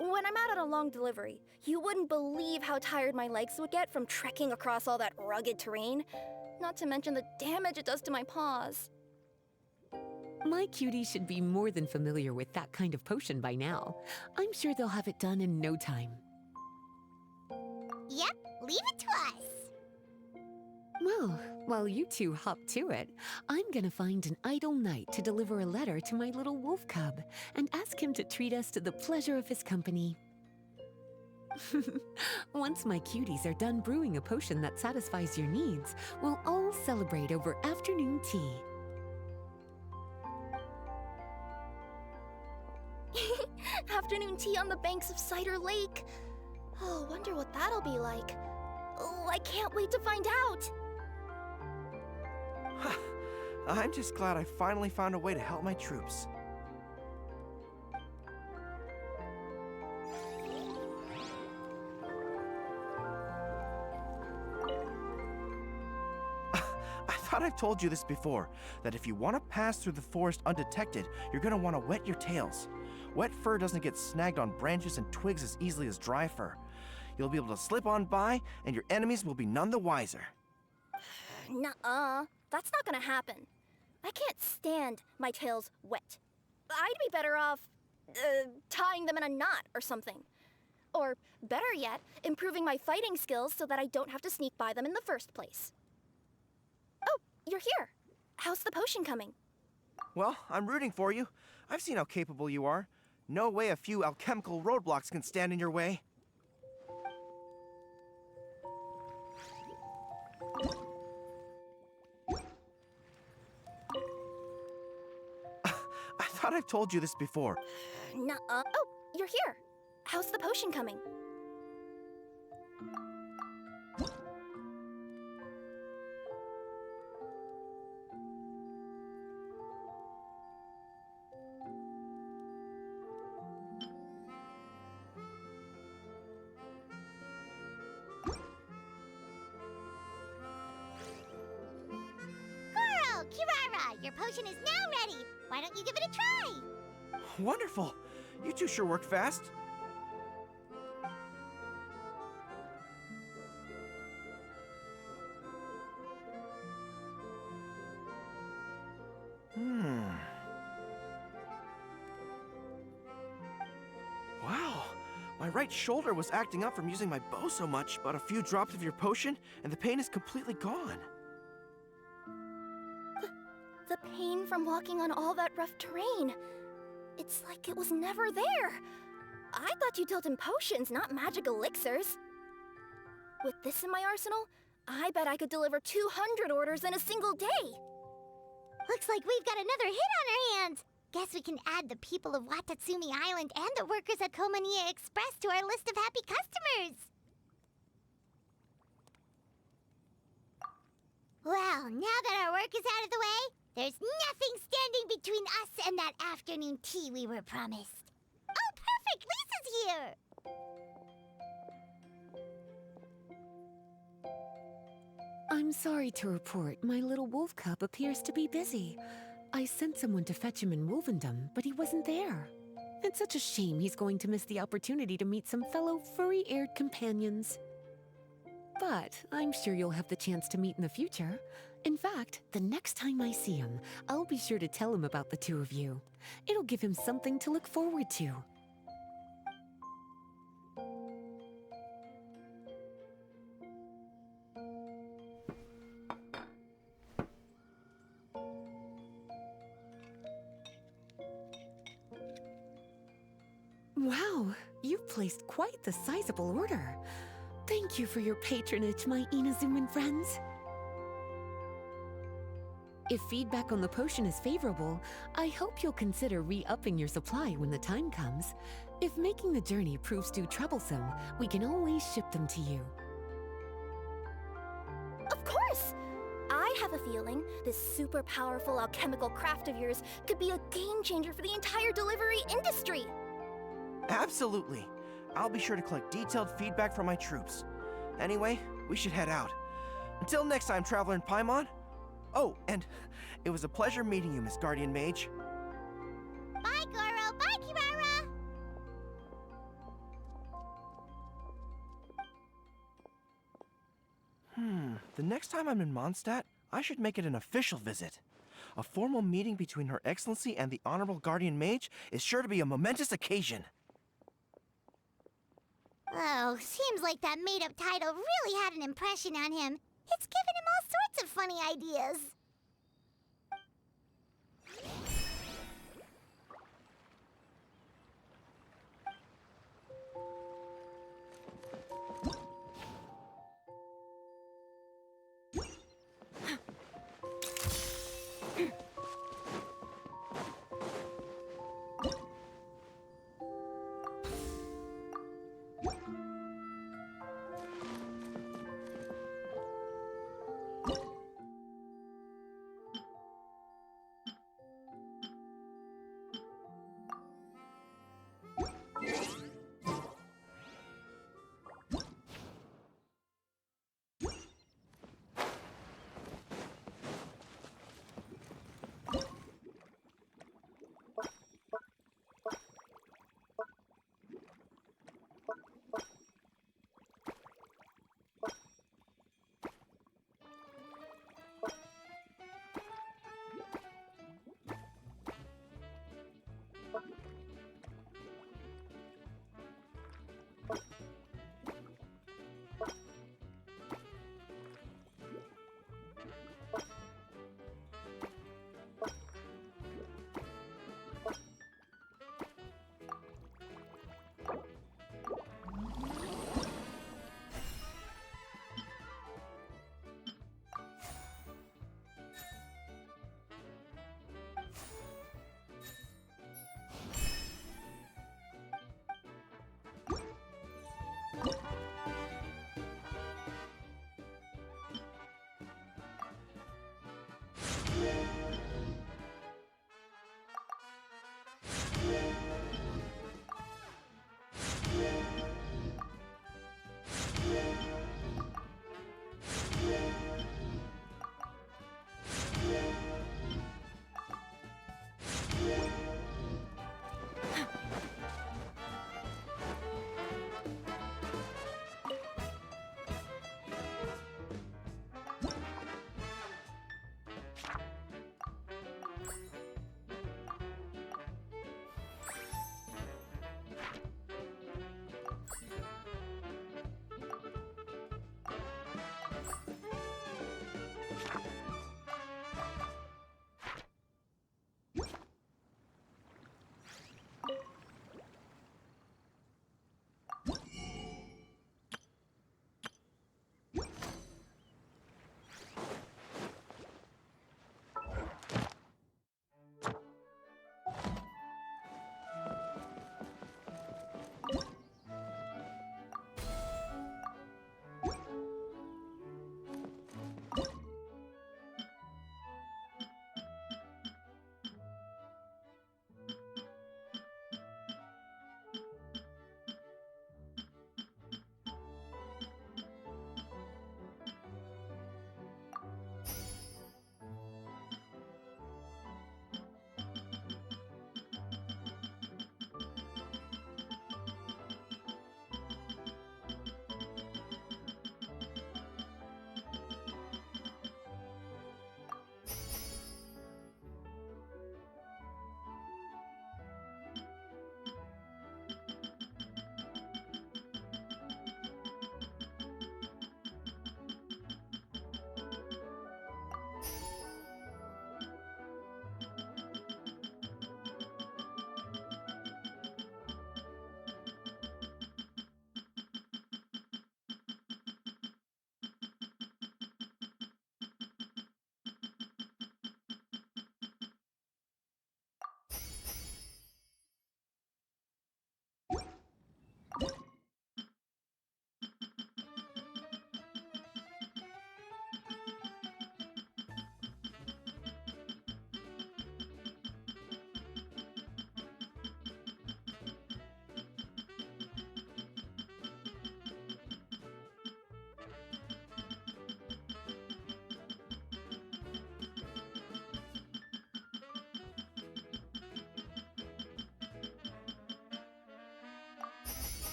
When I'm out on a long delivery, you wouldn't believe how tired my legs would get from trekking across all that rugged terrain. Not to mention the damage it does to my paws. My cutie should be more than familiar with that kind of potion by now. I'm sure they'll have it done in no time. Yep, leave it to us. Well, while you two hop to it, I'm gonna find an idle knight to deliver a letter to my little wolf cub and ask him to treat us to the pleasure of his company. Once my cuties are done brewing a potion that satisfies your needs, we'll all celebrate over afternoon tea. Afternoon tea on the banks of Cider Lake. Oh, wonder what that'll be like. Oh, I can't wait to find out. I'm just glad I finally found a way to help my troops. I thought I've told you this before, that if you want to pass through the forest undetected, you're going to want to wet your tails. Wet fur doesn't get snagged on branches and twigs as easily as dry fur. You'll be able to slip on by, and your enemies will be none the wiser. Nuh-uh. That's not gonna happen. I can't stand my tails wet. I'd be better off, tying them in a knot or something. Or, better yet, improving my fighting skills so that I don't have to sneak by them in the first place. Oh, you're here. How's the potion coming? Well, I'm rooting for you. I've seen how capable you are. No way a few alchemical roadblocks can stand in your way. I thought I've told you this before. Nuh-uh. Oh, you're here. How's the potion coming? Goro, Kirara, your potion is now ready. Why don't you give it a try? Wonderful. You two sure work fast. Wow. My right shoulder was acting up from using my bow so much, but a few drops of your potion, and the pain is completely gone. The pain from walking on all that rough terrain. It's like it was never there. I thought you dealt in potions, not magic elixirs. With this in my arsenal, I bet I could deliver 200 orders in a single day. Looks like we've got another hit on our hands. Guess we can add the people of Watatsumi Island and the workers at Komaniya Express to our list of happy customers. Well, now that our work is out of the way, there's nothing standing between us and that afternoon tea we were promised. Oh, perfect! Lisa's here! I'm sorry to report, my little wolf cub appears to be busy. I sent someone to fetch him in Wolvendom, but he wasn't there. It's such a shame he's going to miss the opportunity to meet some fellow furry-eared companions. But I'm sure you'll have the chance to meet in the future. In fact, the next time I see him, I'll be sure to tell him about the two of you. It'll give him something to look forward to. Wow, you've placed quite the sizable order. Thank you for your patronage, my Inazuman friends. If feedback on the potion is favorable, I hope you'll consider re-upping your supply when the time comes. If making the journey proves too troublesome, we can always ship them to you. Of course! I have a feeling this super powerful alchemical craft of yours could be a game changer for the entire delivery industry! Absolutely. I'll be sure to collect detailed feedback from my troops. Anyway, we should head out. Until next time, Traveler in Paimon. Oh, and it was a pleasure meeting you, Miss Guardian Mage. Bye, Goro. Bye, Kirara. The next time I'm in Mondstadt, I should make it an official visit. A formal meeting between Her Excellency and the Honorable Guardian Mage is sure to be a momentous occasion. Oh, seems like that made-up title really had an impression on him. It's given him all sorts of funny ideas.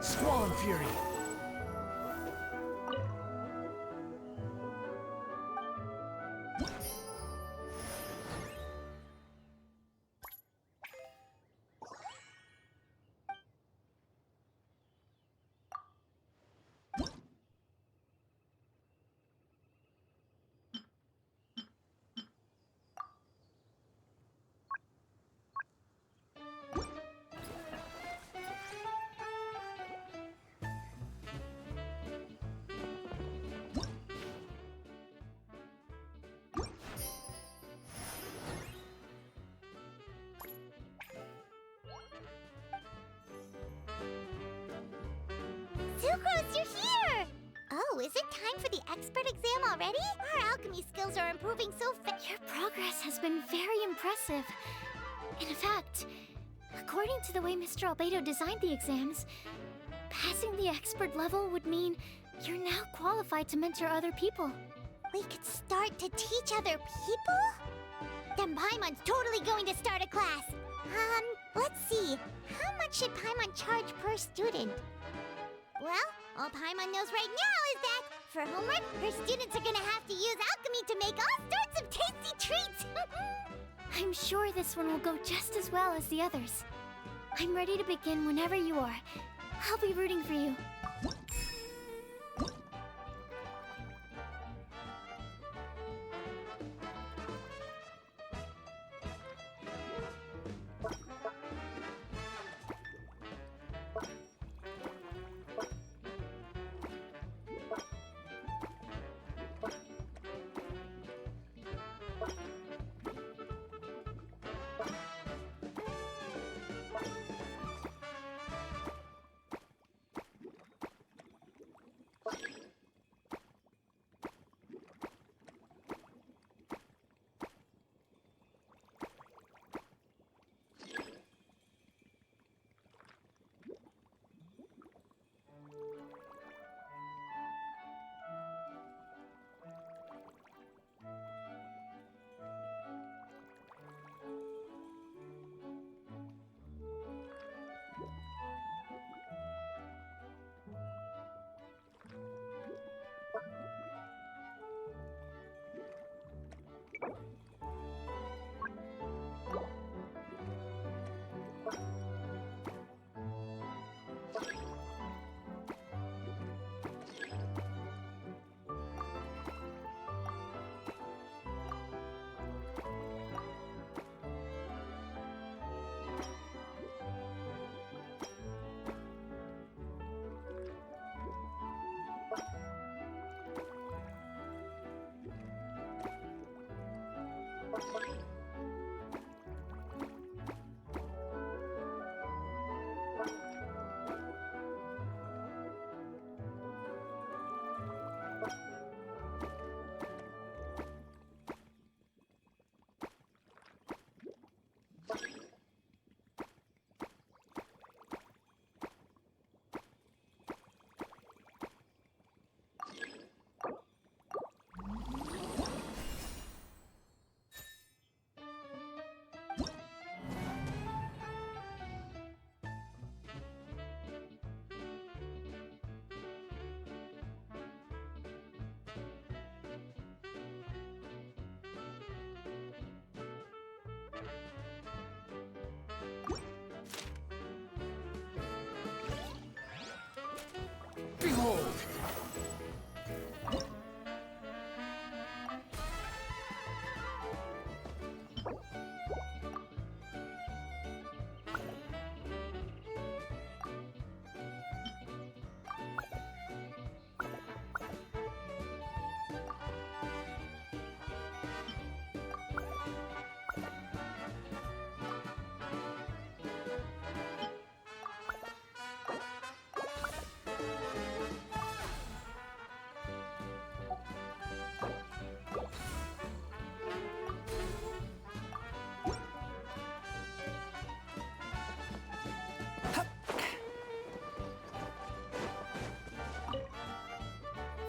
Squall and Fury! Sucrose, you're here! Oh, is it time for the expert exam already? Our alchemy skills are improving so fast. Your progress has been very impressive. In fact, according to the way Mr. Albedo designed the exams, passing the expert level would mean You're now qualified to mentor other people. We could start to teach other people? Then Paimon's totally going to start a class. Let's see. How much should Paimon charge per student? Well, all Paimon knows right now is that for homework, her students are gonna have to use alchemy to make all sorts of tasty treats. I'm sure this one will go just as well as the others. I'm ready to begin whenever you are. I'll be rooting for you. Behold!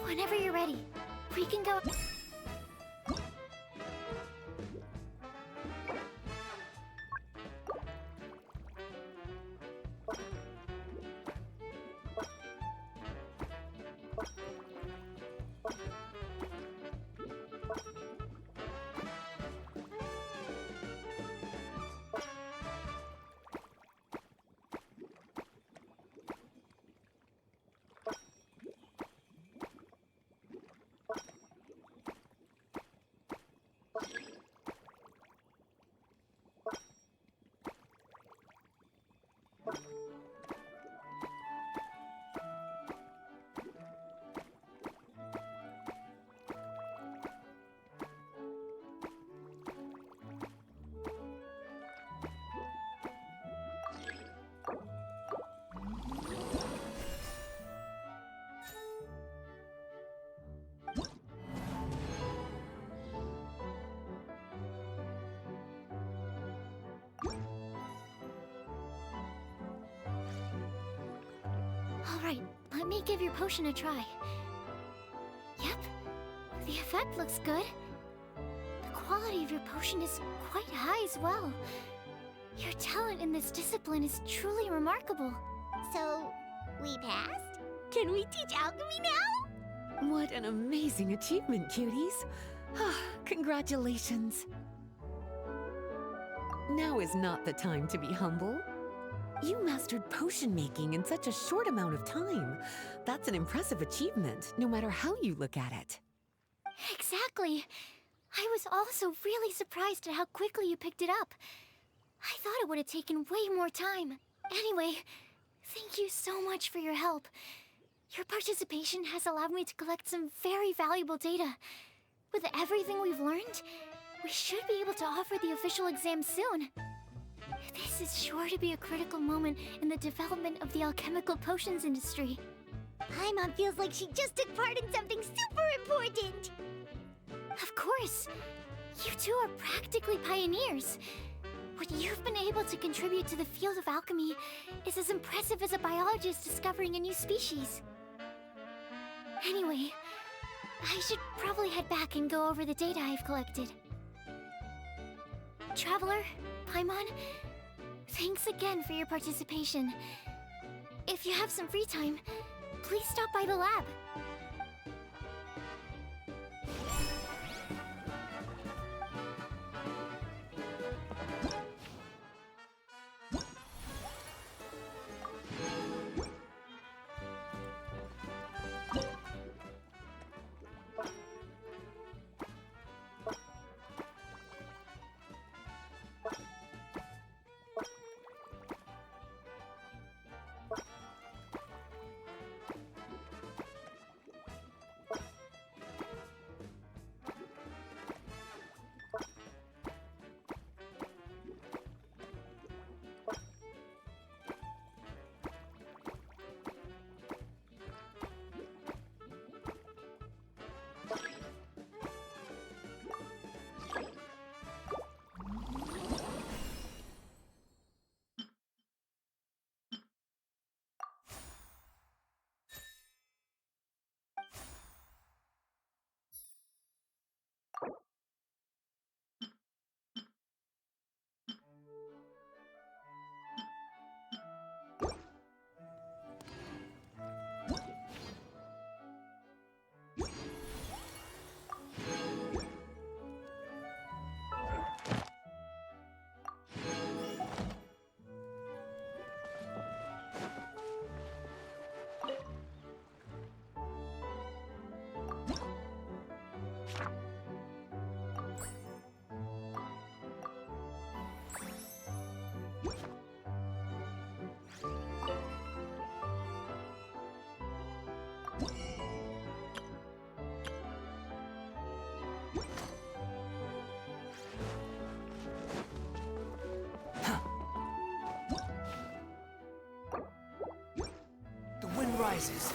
Whenever you're ready, we can go. Alright, let me give your potion a try. Yep, the effect looks good. The quality of your potion is quite high as well. Your talent in this discipline is truly remarkable. So, we passed? Can we teach alchemy now? What an amazing achievement, cuties! Congratulations! Now is not the time to be humble. You mastered potion making in such a short amount of time. That's an impressive achievement, no matter how you look at it. Exactly. I was also really surprised at how quickly you picked it up. I thought it would have taken way more time. Anyway, thank you so much for your help. Your participation has allowed me to collect some very valuable data. With everything we've learned, we should be able to offer the official exam soon. This is sure to be a critical moment in the development of the alchemical potions industry. Paimon feels like she just took part in something super important! Of course! You two are practically pioneers. What you've been able to contribute to the field of alchemy is as impressive as a biologist discovering a new species. Anyway, I should probably head back and go over the data I've collected. Traveler, Paimon, thanks again for your participation. If you have some free time, please stop by the lab. The wind rises.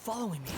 following me.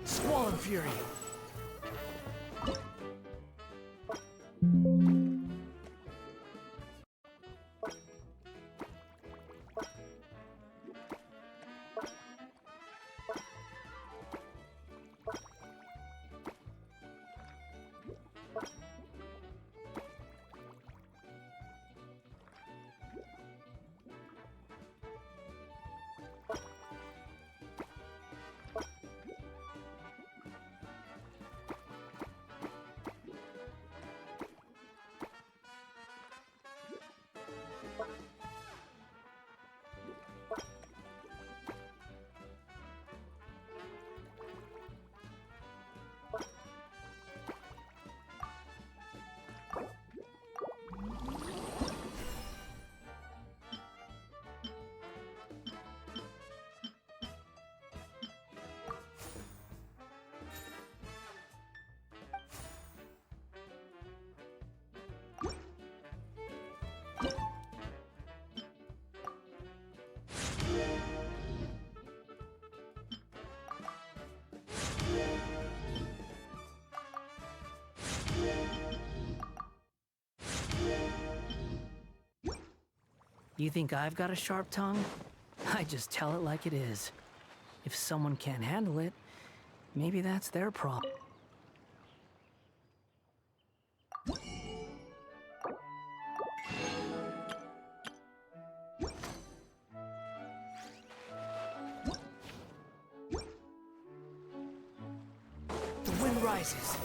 Squall and Fury. You think I've got a sharp tongue? I just tell it like it is. If someone can't handle it, maybe that's their problem. The wind rises.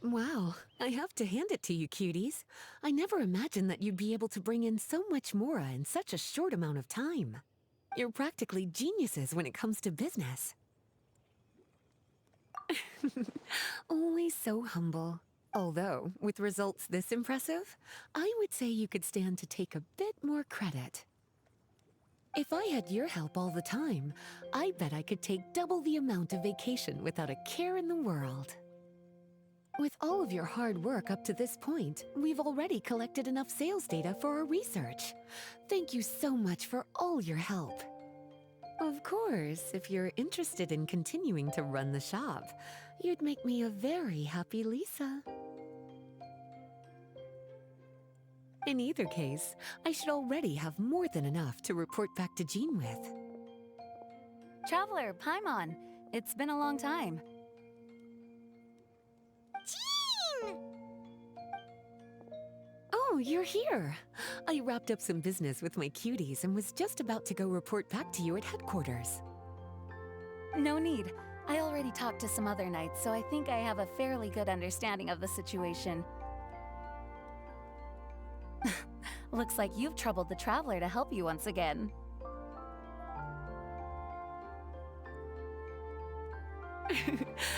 Wow, I have to hand it to you, cuties. I never imagined that you'd be able to bring in so much mora in such a short amount of time. You're practically geniuses when it comes to business. Always so humble. Although, with results this impressive, I would say you could stand to take a bit more credit. If I had your help all the time, I bet I could take double the amount of vacation without a care in the world. With all of your hard work up to this point, we've already collected enough sales data for our research. Thank you so much for all your help. Of course, if you're interested in continuing to run the shop, you'd make me a very happy Lisa. In either case, I should already have more than enough to report back to Jean with. Traveler, Paimon, it's been a long time. Jean! Oh, you're here. I wrapped up some business with my cuties and was just about to go report back to you at headquarters. No need. I already talked to some other knights, so I think I have a fairly good understanding of the situation. Looks like you've troubled the Traveler to help you once again.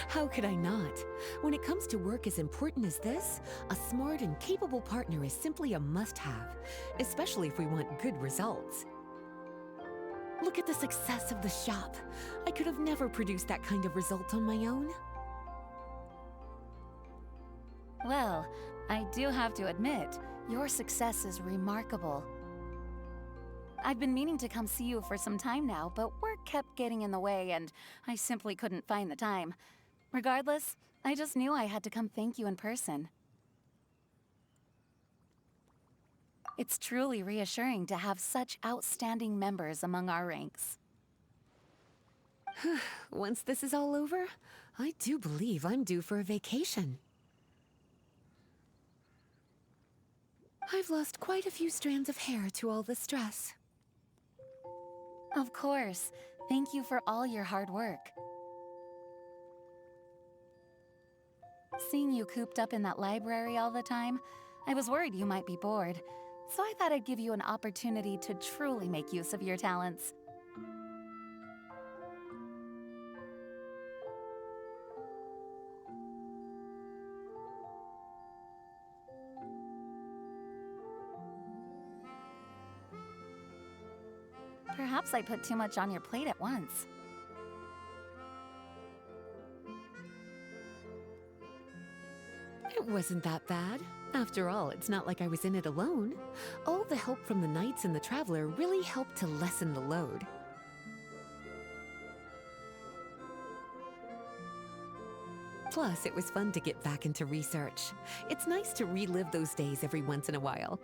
How could I not? When it comes to work as important as this, a smart and capable partner is simply a must-have, especially if we want good results. Look at the success of the shop. I could have never produced that kind of result on my own. Well, I do have to admit, your success is remarkable. I've been meaning to come see you for some time now, but work kept getting in the way and I simply couldn't find the time. Regardless, I just knew I had to come thank you in person. It's truly reassuring to have such outstanding members among our ranks. Once this is all over, I do believe I'm due for a vacation. I've lost quite a few strands of hair to all the stress. Of course. Thank you for all your hard work. Seeing you cooped up in that library all the time, I was worried you might be bored. So I thought I'd give you an opportunity to truly make use of your talents. Perhaps I put too much on your plate at once. It wasn't that bad. After all, it's not like I was in it alone. All the help from the Knights and the Traveler really helped to lessen the load. Plus, it was fun to get back into research. It's nice to relive those days every once in a while.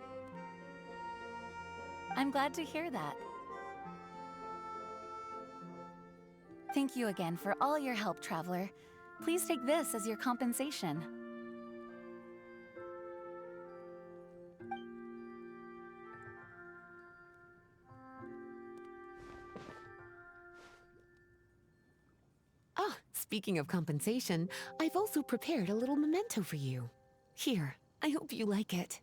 I'm glad to hear that. Thank you again for all your help, Traveler. Please take this as your compensation. Ah, speaking of compensation, I've also prepared a little memento for you. Here, I hope you like it.